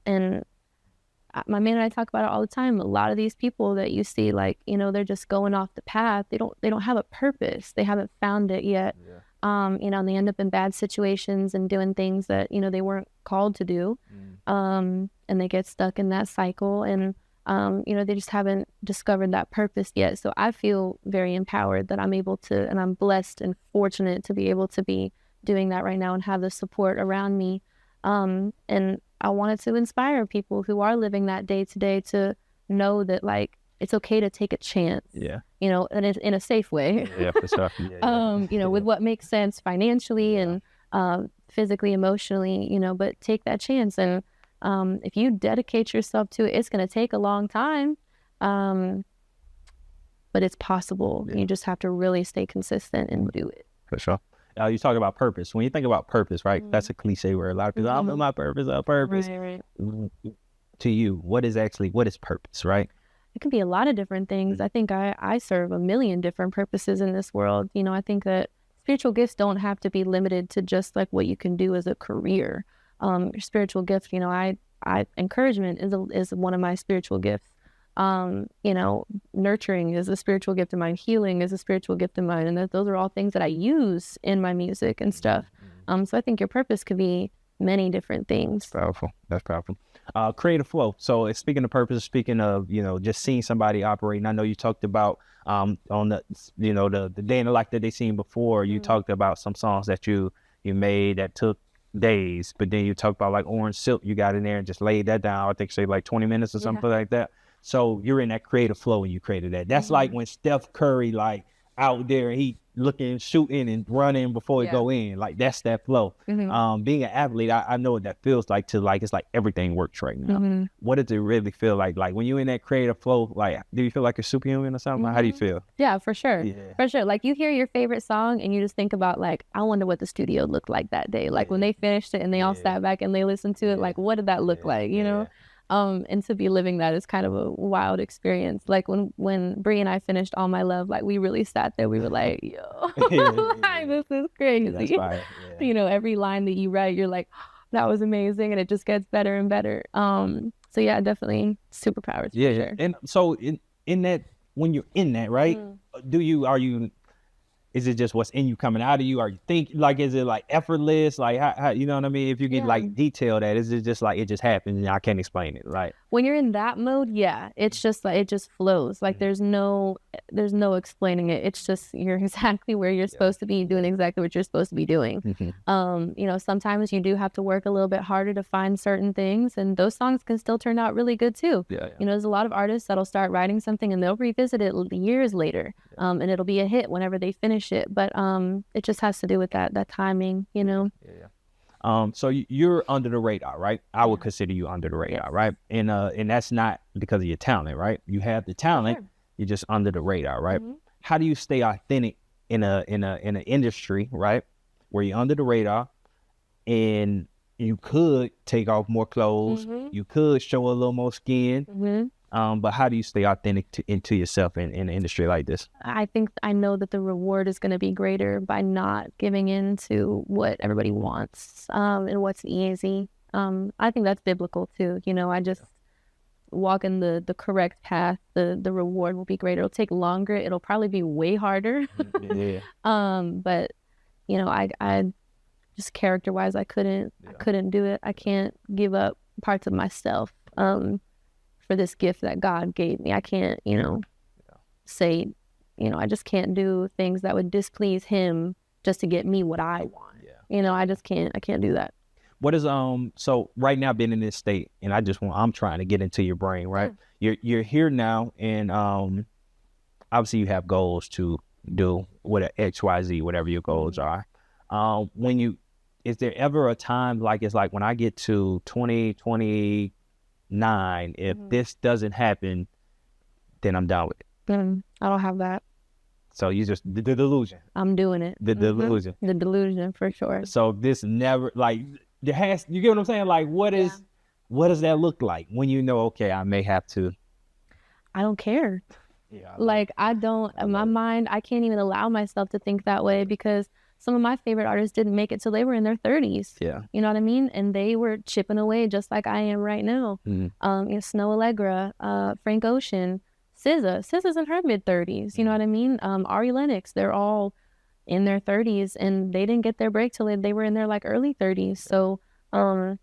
my man and I talk about it all the time. A lot of these people that you see, they're just going off the path. They don't have a purpose. They haven't found it yet. And they end up in bad situations and doing things that, they weren't called to do. And they get stuck in that cycle and, they just haven't discovered that purpose yet. So I feel very empowered that I'm able to, and I'm blessed and fortunate to be able to be doing that right now and have the support around me. And I wanted to inspire people who are living that day to day to know that it's okay to take a chance. Yeah. And it's in a safe way. Yeah, for sure. With what makes sense financially and physically, emotionally, but take that chance. And if you dedicate yourself to it, it's going to take a long time. But it's possible. You just have to really stay consistent and do it. For sure. You talk about purpose. When you think about purpose, right? That's a cliche word. A lot of people, I'm in my purpose, purpose. Right. To you, what is purpose, right? It can be a lot of different things. I think I serve a million different purposes in this world. I think that spiritual gifts don't have to be limited to just what you can do as a career. Your spiritual gift, encouragement is one of my spiritual gifts. Nurturing is a spiritual gift of mine. Healing is a spiritual gift of mine. And those are all things that I use in my music and stuff. So I think your purpose could be many different things. That's powerful. Creative flow. So speaking of purpose, speaking of, just seeing somebody operating, I know you talked about on the, the day in the life that they seen before, you talked about some songs that you made that took days, but then you talked about Orange Silk, you got in there and just laid that down. I think say 20 minutes or something like that. So you're in that creative flow when you created that. That's like when Steph Curry, like out there, he looking, shooting and running before he go in. Like that's that flow. Being an athlete, I know what that feels like it's like everything works right now. What does it really feel like? Like when you're in that creative flow, like do you feel like you're superhuman or something? Like, how do you feel? Yeah, for sure. For sure. Like you hear your favorite song and you just think about like, I wonder what the studio looked like that day. Like when they finished it and they all sat back and they listened to it, like what did that look like, you know? And to be living that is kind of a wild experience. Like when Bree and I finished All My Love, like we really sat there, we were like, yo, like, this is crazy. That's fine. You know, every line that you write, you're like, that was amazing, and it just gets better and better. So yeah, definitely superpowers. For sure. And so in that, when you're in that, right? Is it just what's in you coming out of you? Are you like, is it like effortless? Like, how you know what I mean? If you can like detail that, is it just like, it just happens and I can't explain it, right? When you're in that mode, yeah, it's just like, it just flows. Like there's no explaining it. It's just, you're exactly where you're supposed to be, doing exactly what you're supposed to be doing. You know, sometimes you do have to work a little bit harder to find certain things, and those songs can still turn out really good too. You know, there's a lot of artists that'll start writing something and they'll revisit it years later, and it'll be a hit whenever they finish it. But it just has to do with that timing, you know. So you're under the radar, right? I would consider you under the radar, right? And that's not because of your talent, right? You have the talent, you're just under the radar, right? How do you stay authentic in an industry, right, where you're under the radar and you could take off more clothes, you could show a little more skin, but how do you stay authentic into yourself in an industry like this? I think I know that the reward is going to be greater by not giving in to what everybody wants, and what's easy. I think that's biblical too. You know, I just walk in the correct path. The reward will be greater. It'll take longer. It'll probably be way harder. But you know, I just character-wise, I couldn't do it. I can't give up parts of myself. For this gift that God gave me. I can't, you know, say, you know, I just can't do things that would displease him just to get me what I want. You know, I can't do that. What is, so right now being in this state, and I'm trying to get into your brain, right? You're here now, and obviously you have goals to do XYZ, whatever your goals are. Is there ever a time, like, it's like when I get to 2029, if this doesn't happen, then I'm done with it? I don't have that. So you just, the delusion. I'm doing it. The delusion. The delusion, for sure. So this never, like, you get what I'm saying? Like, what does that look like when you know, okay, I may have to? I don't care. Like, I don't, in my mind, I can't even allow myself to think that way, because some of my favorite artists didn't make it till they were in their 30s. You know what I mean? And they were chipping away just like I am right now. You know, Snow Allegra, Frank Ocean, SZA's in her mid-30s. You know what I mean? Ari Lennox, they're all in their 30s, and they didn't get their break till they were in their like early 30s. So I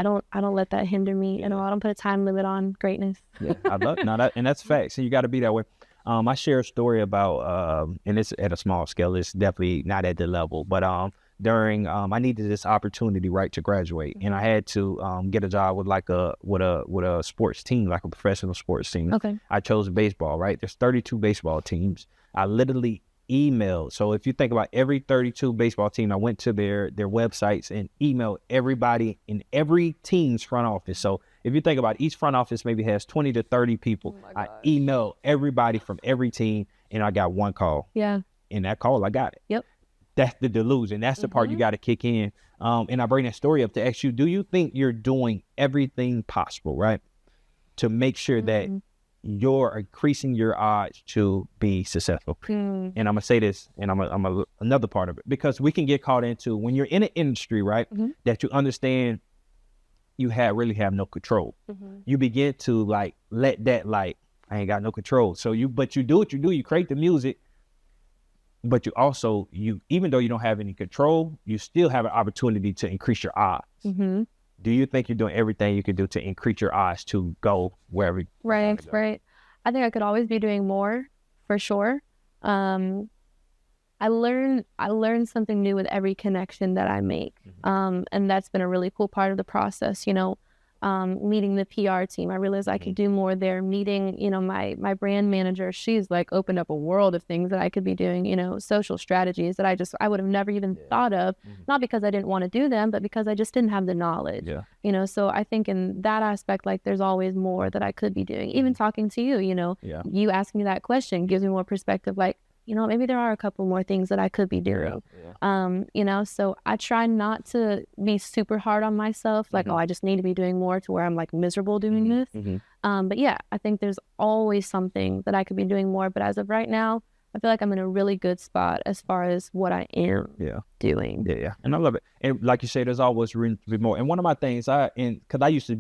don't let that hinder me. You know, I don't put a time limit on greatness. I love and that's facts. So you got to be that way. I share a story about, and it's at a small scale. It's definitely not at the level, but during I needed this opportunity, right, to graduate, and I had to get a job with a sports team, like a professional sports team. I chose baseball, right? There's 32 baseball teams. I literally emailed. So if you think about every 32 baseball team, I went to their websites and emailed everybody in every team's front office. So if you think about it, each front office maybe has 20 to 30 people. I emailed everybody from every team, and I got one call. In that call, I got it. That's the delusion. That's the part you got to kick in. And I bring that story up to ask you, do you think you're doing everything possible, right, to make sure that you're increasing your odds to be successful? And I'm gonna say this, and I'm another part of it, because we can get caught into, when you're in an industry, right, that you understand you really have no control. You begin to like let that, like, I ain't got no control. So you do what you do. You create the music, but you also, even though you don't have any control, you still have an opportunity to increase your odds. Do you think you're doing everything you can do to increase your odds to go wherever? Right. I think I could always be doing more, for sure. I learn something new with every connection that I make. And that's been a really cool part of the process. You know, meeting the PR team. I realized I could do more there. Meeting, my brand manager, she's like opened up a world of things that I could be doing, social strategies that I would have never even thought of, not because I didn't want to do them, but because I just didn't have the knowledge. So I think in that aspect, like there's always more that I could be doing. Even talking to you, you asking me that question gives me more perspective, like, maybe there are a couple more things that I could be doing. So I try not to be super hard on myself, like, I just need to be doing more to where I'm like miserable doing this. But yeah, I think there's always something that I could be doing more. But as of right now, I feel like I'm in a really good spot as far as what I am doing. And I love it. And like you say, there's always room to be more. And one of my things, because I used to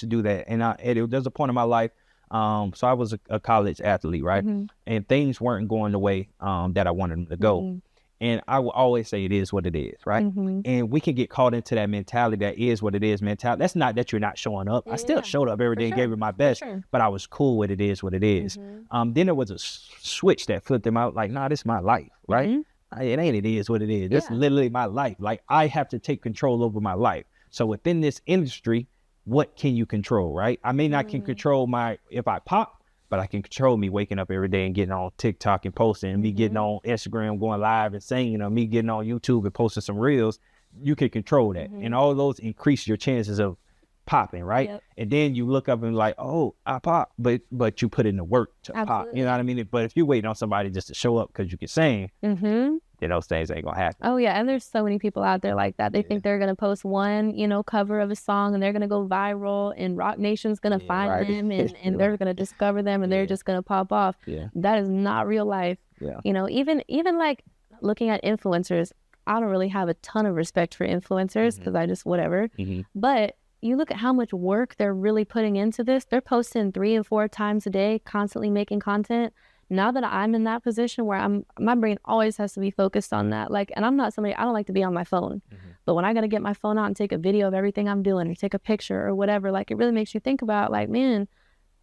do that, and there's a point in my life. So I was a college athlete, right? And things weren't going the way that I wanted them to go. And I will always say it is what it is, right? And we can get caught into that mentality that is what it is mentality. That's not that you're not showing up. I still showed up every day and gave it my best, but I was cool with it is what it is. Then there was a switch that flipped them out like, nah, this is my life, right? It ain't it is what it is. This is literally my life. Like I have to take control over my life. So within this industry, what can you control, right? I may not can control if I pop, but I can control me waking up every day and getting on TikTok and posting, and me getting on Instagram, going live and singing, or me getting on YouTube and posting some reels. You can control that. And all those increase your chances of popping, right? And then you look up and like, oh, I pop, but you put in the work to pop. You know what I mean? But if you're waiting on somebody just to show up because you can sing, then those things ain't gonna happen. Oh yeah, and there's so many people out there like that. They think they're gonna post one, cover of a song, and they're gonna go viral, and Rock Nation's gonna find them, and they're gonna discover them, and they're just gonna pop off. That is not real life. Even like looking at influencers, I don't really have a ton of respect for influencers because I just whatever. But you look at how much work they're really putting into this. They're posting 3 and 4 times a day, constantly making content. Now that I'm in that position where my brain always has to be focused on that. Like, and I'm not somebody, I don't like to be on my phone, but when I got to get my phone out and take a video of everything I'm doing or take a picture or whatever, like it really makes you think about like, man,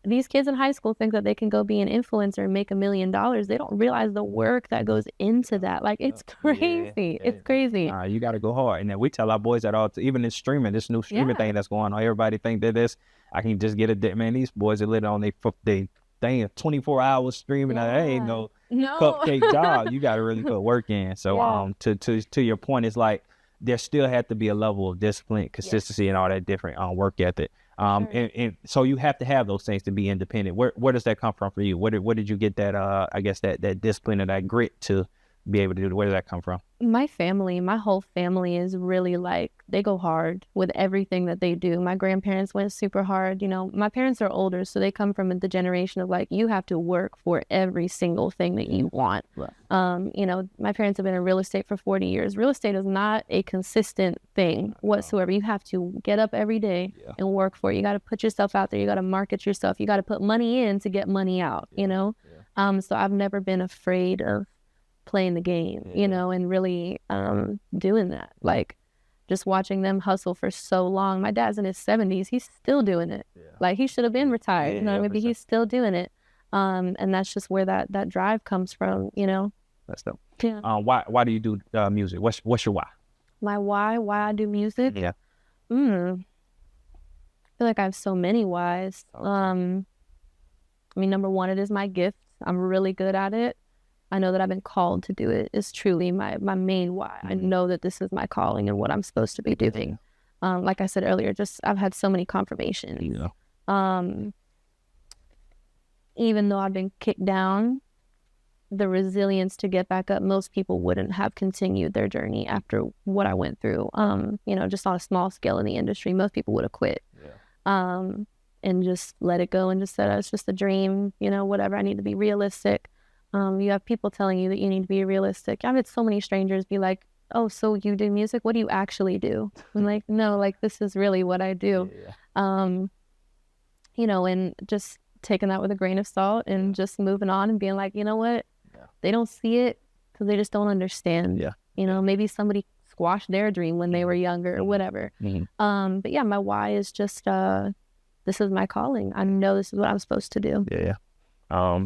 these kids in high school think that they can go be an influencer and make $1 million. They don't realize the work that goes into that. Like it's crazy. It's crazy. You got to go hard. And then we tell our boys that even this new streaming thing that's going on, everybody think that I can just get a man. These boys are lit on they 24 hours streaming. That ain't no cupcake job. You got to really put work in. So to your point, it's like there still had to be a level of discipline, consistency, and all that different work ethic. And so you have to have those things to be independent. Where does that come from for you? Where did you get that I guess that discipline and that grit to be able to do? Where did that come from? My whole family is really like, they go hard with everything that they do. My grandparents went super hard. My parents are older, so they come from the generation of like, you have to work for every single thing that you want. My parents have been in real estate for 40 years. Real estate is not a consistent thing whatsoever. You have to get up every day and work for it. You got to put yourself out there. You got to market yourself. You got to put money in to get money out, So I've never been afraid of playing the game, and really doing that. Like just watching them hustle for so long. My dad's in his 70s. He's still doing it. Like he should have been retired. Maybe he's still doing it. And that's just where that drive comes from, That's dope. Yeah. Why do you do music? What's your why? My why I do music? Yeah. I feel like I have so many whys. Number one, it is my gift. I'm really good at it. I know that I've been called to do it. It's truly my main why. I know that this is my calling and what I'm supposed to be doing. Like I said earlier, I've had so many confirmations. Even though I've been kicked down, the resilience to get back up, most people wouldn't have continued their journey after what I went through. Just on a small scale in the industry, most people would have quit. And just let it go and just said, oh, it's just a dream, whatever, I need to be realistic. You have people telling you that you need to be realistic. I've had so many strangers be like, oh, so you do music? What do you actually do? I'm like, no, like this is really what I do. And just taking that with a grain of salt and just moving on and being like, you know what? They don't see it because they just don't understand. Maybe somebody squashed their dream when they were younger or whatever. But yeah, my why is just, this is my calling. I know this is what I'm supposed to do.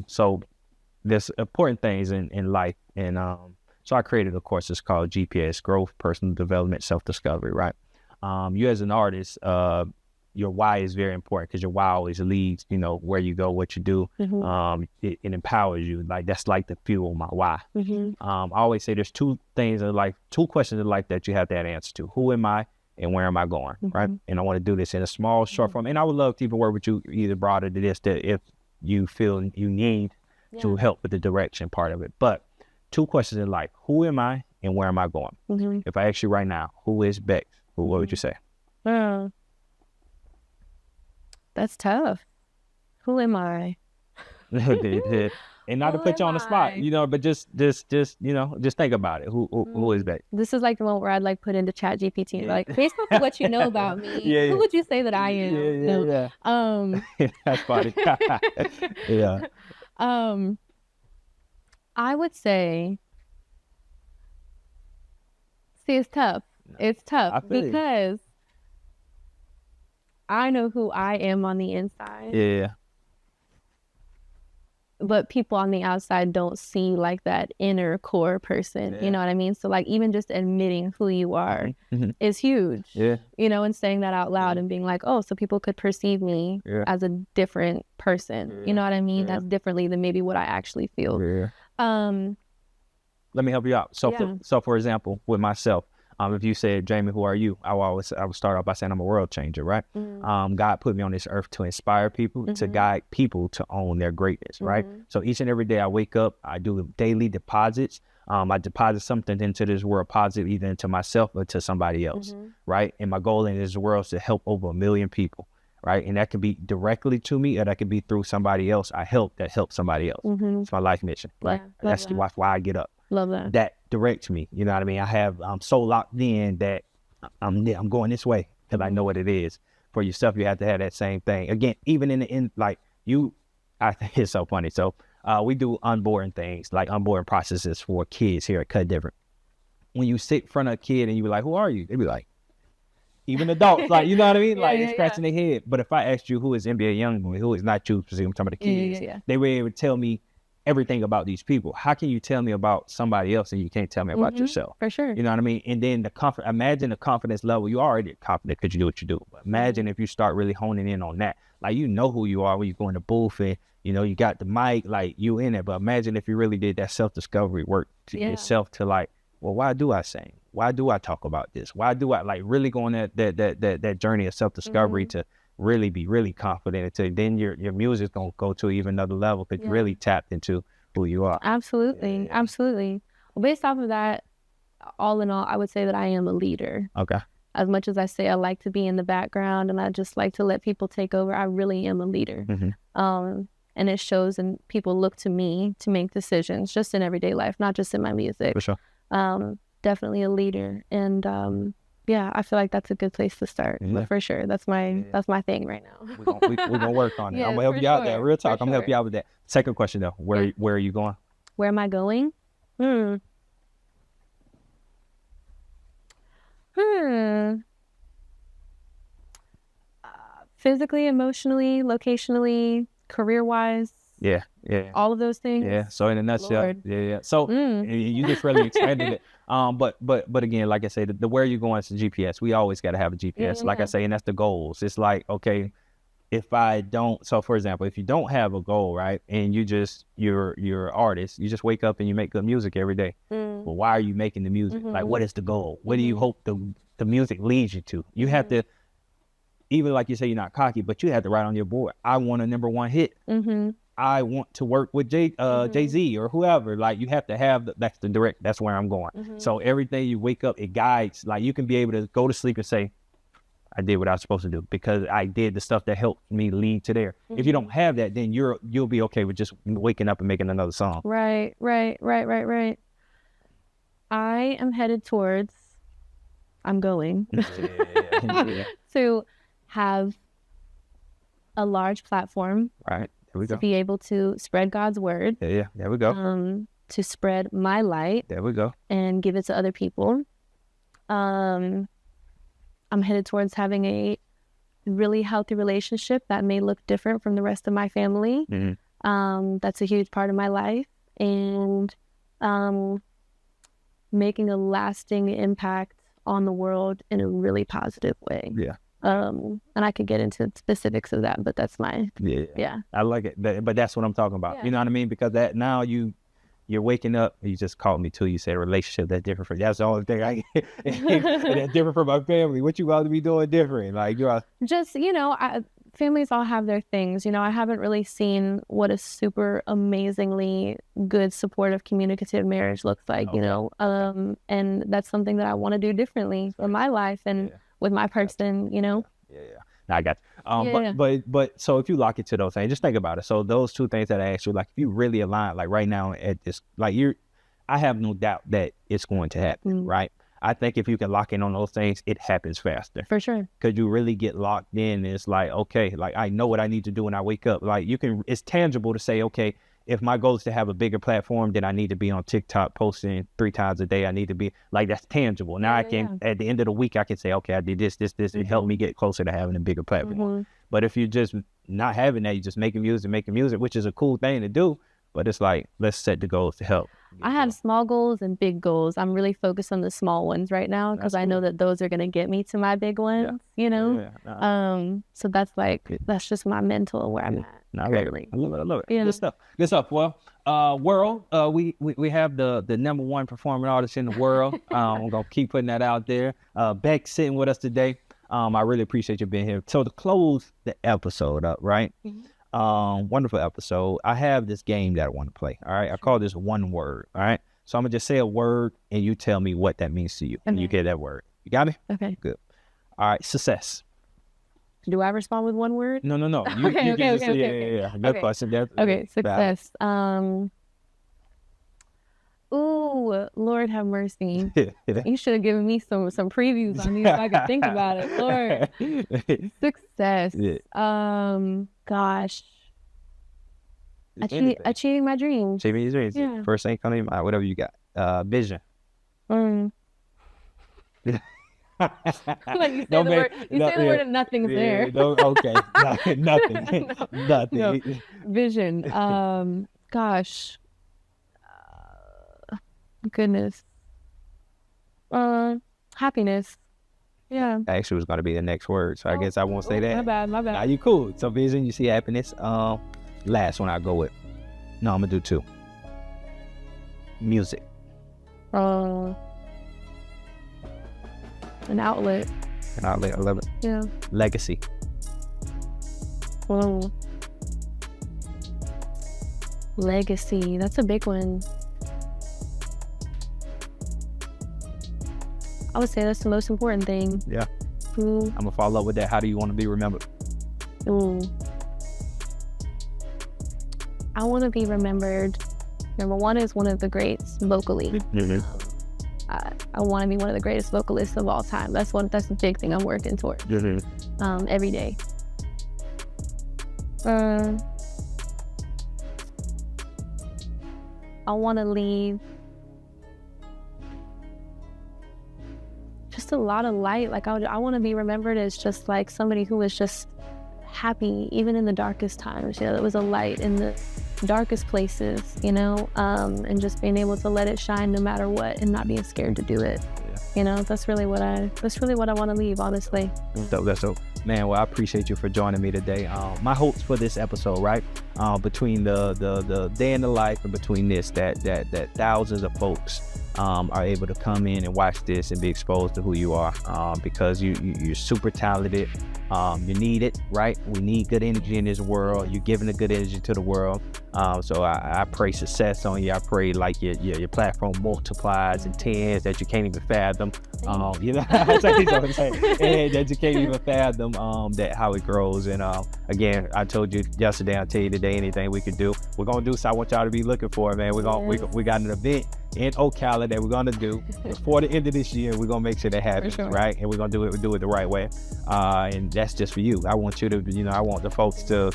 So there's important things in life. And so I created a course. It's called GPS, Growth, Personal Development, Self-Discovery, right? You as an artist, your why is very important, because your why always leads, you know, where you go, what you do. It empowers you. Like, that's like the fuel, my why. I always say there's two things in life, two questions in life that you have to have an answer to. Who am I and where am I going, right? And I want to do this in a small, short form. And I would love to even work with you either broader to this, that if you feel you need to help with the direction part of it. But two questions in life: who am I and where am I going? If I ask you right now, who is Bex, what would you say? That's tough. Who am I? And not to put you on the spot, you know, but just you know, just think about it. Who is Bex? This is like the one where I'd like put into Chat GPT, like, based on what you know about me, who would you say that I am? That's funny. I would say, see, it's tough. It's tough because I know who I am on the inside. But people on the outside don't see like that inner core person. You know what I mean? So like, even just admitting who you are is huge. You know, and saying that out loud and being like, oh, so people could perceive me as a different person. You know what I mean? That's differently than maybe what I actually feel. Let me help you out. So for example, with myself, if you said, Jamie, who are you? I would start off by saying I'm a world changer, right? God put me on this earth to inspire people, to guide people to own their greatness, right? So each and every day I wake up, I do daily deposits. I deposit something into this world, positive, either into myself or to somebody else, right? And my goal in this world is to help over 1 million people, right? And that can be directly to me, or that could be through somebody else I help that helps somebody else. It's my life mission, right? That's why I get up. Love that. That directs me. You know what I mean? I'm so locked in that I'm going this way because I know what it is. For yourself, you have to have that same thing. Again, even in the end, like I think it's so funny. So we do onboarding things, like onboarding processes for kids here at Cut Different. When you sit in front of a kid and you be like, who are you? They be like, even adults, like, you know what I mean? Like, it's scratching their head. But if I asked you who is NBA Youngboy, who is not you, specifically, I'm talking about the kids, they were able to tell me everything about these people. How can you tell me about somebody else and you can't tell me about yourself? For sure. You know what I mean? And then imagine the confidence level. You already confident because you do what you do. But imagine if you start really honing in on that. Like, you know who you are when you go in the booth and, you know, you got the mic, like, you in it. But imagine if you really did that self-discovery work to yourself, to like, well, why do I sing? Why do I talk about this? Why do I, like, really go on that journey of self-discovery to really be really confident until then your music's gonna go to even another level because you really tapped into who you are. Absolutely. Absolutely. Well, based off of that, all in all, I would say that I am a leader. Okay. As much as I say I like to be in the background and I just like to let people take over, I really am a leader. And it shows, and people look to me to make decisions just in everyday life, not just in my music. For sure. Definitely a leader. And yeah, I feel like that's a good place to start. But for sure, that's my thing right now. We're gonna work on it. I'm gonna help you out there. Real talk. I'm gonna help you out with that. Second question though, where are you going? Where am I going? Physically, emotionally, locationally, career-wise. Yeah. All of those things. Yeah. So in a nutshell, Lord. So you just really expanded it. But again, like I say, the where you going is the GPS. We always got to have a GPS. Like I say, and that's the goals. It's like, okay, if I don't, so for example, if you don't have a goal, right, and you're an artist, you just wake up and you make good music every day. Well, why are you making the music? Like, what is the goal? What do you hope the music leads you to? You have to, even like you say, you're not cocky, but you have to write on your board, I want a #1 hit. I want to work with Jay-Z or whoever. Like, you have to have that's where I'm going. So every day you wake up, it guides. Like, you can be able to go to sleep and say, I did what I was supposed to do because I did the stuff that helped me lead to there. If you don't have that, then you'll be okay with just waking up and making another song. Right. I am headed towards, I'm going to have a large platform. Right. There we go. To be able to spread God's word. Yeah. There we go. To spread my light. There we go. And give it to other people. I'm headed towards having a really healthy relationship that may look different from the rest of my family. That's a huge part of my life. And making a lasting impact on the world in a really positive way. And I could get into specifics of that, but that's my, yeah. I like it. But that's what I'm talking about. Yeah. You know what I mean? Because that now you're waking up. You just called me too. You said a relationship that's different from. That's the only thing I that's different from my family. What you about to be doing different? Like you're just, you know, families all have their things. You know, I haven't really seen what a super amazingly good, supportive, communicative marriage looks like. You know, and that's something that I want to do differently in my life and with my person. You know. Yeah. No, I got you. But so if you lock it to those things, just think about it. So those two things that I asked you, like if you really align, like right now at this, like I have no doubt that it's going to happen, right? I think if you can lock in on those things, it happens faster. For sure. Because you really get locked in. And it's like, okay, like I know what I need to do when I wake up. Like it's tangible to say, okay, if my goal is to have a bigger platform, then I need to be on TikTok posting 3 times a day. I need to be like, that's tangible. Now I can, at the end of the week, I can say, okay, I did this. It helped me get closer to having a bigger platform. But if you're just not having that, you're just making music, which is a cool thing to do. But it's like, let's set the goals to help. I have small goals and big goals. I'm really focused on the small ones right now because I know that those are going to get me to my big ones, you know? So that's just my mental where I'm at. I love it. Yeah. Good stuff. Well, world, we have the number one performing artist in the world. I'm going to keep putting that out there. Beck sitting with us today. I really appreciate you being here. So to close the episode up, right? Wonderful episode. I have this game that I want to play. All right. I call this one word. All right. So I'm going to just say a word and you tell me what that means to you. And you get that word. You got me? Okay. Good. All right. Success. Do I respond with one word? No. Okay. Yeah. Good question. Okay. Success. Ooh, Lord have mercy. You should have given me some previews on these so I could think about it. Lord. Success. Gosh. Achieving my dreams. Achieving your dreams. Yeah. First thing coming to mind, whatever you got. Vision. Like you say the word and nothing's there. Okay. Nothing. Nothing. No. Vision. Gosh. Goodness. Happiness. Yeah. Actually was going to be the next word, so I guess I won't say that. My bad. Nah, you cool. So vision, you see happiness. Last one I'll go with. No, I'm going to do 2. Music. An outlet. I love it. Yeah. Legacy. Legacy. That's a big one. I would say that's the most important thing. Yeah. I'm going to follow up with that. How do you want to be remembered? I want to be remembered. Number one is one of the greats vocally. I want to be one of the greatest vocalists of all time. That's a big thing I'm working towards. Every day. I want to leave just a lot of light. Like I want to be remembered as just like somebody who was just happy even in the darkest times. You know, there was a light in the darkest places, you know, and just being able to let it shine no matter what and not being scared to do it. You know, that's really what I want to leave, honestly. That's dope. Man, well, I appreciate you for joining me today. My hopes for this episode, right? Between the day in the life and between this, that thousands of folks are able to come in and watch this and be exposed to who you are, because you're super talented. You need it, right? We need good energy in this world. You're giving the good energy to the world. So I pray success on you. I pray like your platform multiplies and tens that you can't even fathom. You know, I'm saying, and that you can't even fathom that how it grows. And again, I told you yesterday, I'll tell you today, anything we can do, we're gonna do. So I want y'all to be looking for it, man. We got an event in Ocala that we're gonna do before the end of this year. We're gonna make sure that happens, right? And we're gonna do it the right way. And that's just for you. I want you to, you know, I want the folks to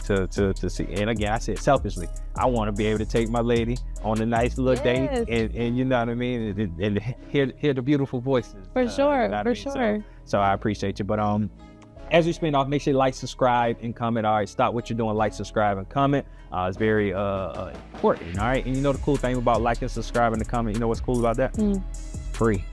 see. And again, I said selfishly, I want to be able to take my lady on a nice little date, and you know what I mean, and hear the beautiful voices. For sure. So I appreciate you. But as we spin off, make sure you like, subscribe, and comment. All right, stop what you're doing, like, subscribe, and comment. It's very important. All right, and you know the cool thing about liking, subscribing, and comment. You know what's cool about that? Free.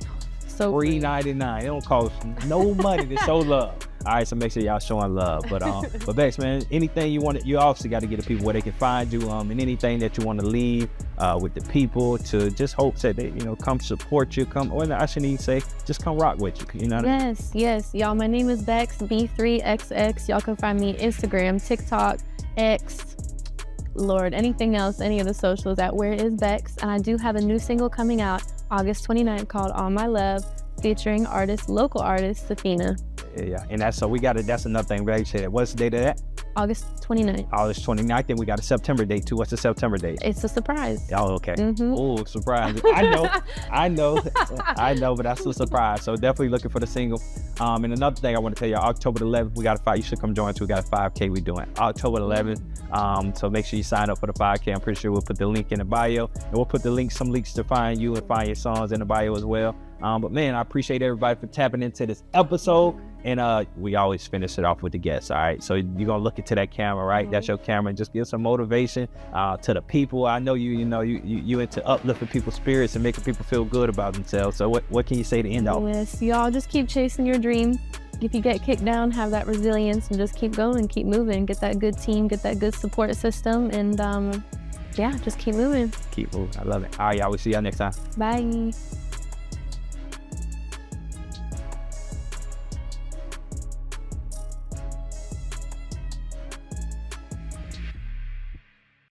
So free 99. It don't cost no money to show love. All right, so make sure y'all showing love. But Bex, man, anything you want, you obviously got to get the people where they can find you, and anything that you want to leave with the people to just hope that they, come support you, or I shouldn't even say, just come rock with you. You know what I mean? Yes, y'all. My name is Bex, B3XX. Y'all can find me Instagram, TikTok, X, Lord, anything else, any of the socials at Where Is Bex. And I do have a new single coming out August 29th called On My Love, featuring local artist, Safina. Yeah, and that's another thing, right? What's the date of that? August 29th. August 29th, and we got a September date too. What's the September date? It's a surprise. Oh, okay. Mm-hmm. Oh, surprise. I know, but that's a surprise. So definitely looking for the single. And another thing I want to tell you, October 11th, we got a 5K. You should come join us. We got a 5K we doing October 11th. So make sure you sign up for the 5K. I'm pretty sure we'll put the link in the bio, and we'll put some links to find you and find your songs in the bio as well. But man, I appreciate everybody for tapping into this episode. And we always finish it off with the guests, all right? So you're going to look into that camera, right? Mm-hmm. That's your camera, and just give some motivation to the people. I know you into uplifting people's spirits and making people feel good about themselves. So what can you say to end off? Yes, y'all just keep chasing your dream. If you get kicked down, have that resilience and just keep going, keep moving, get that good team, get that good support system, and just keep moving. Keep moving. I love it. All right, y'all. We'll see y'all next time. Bye.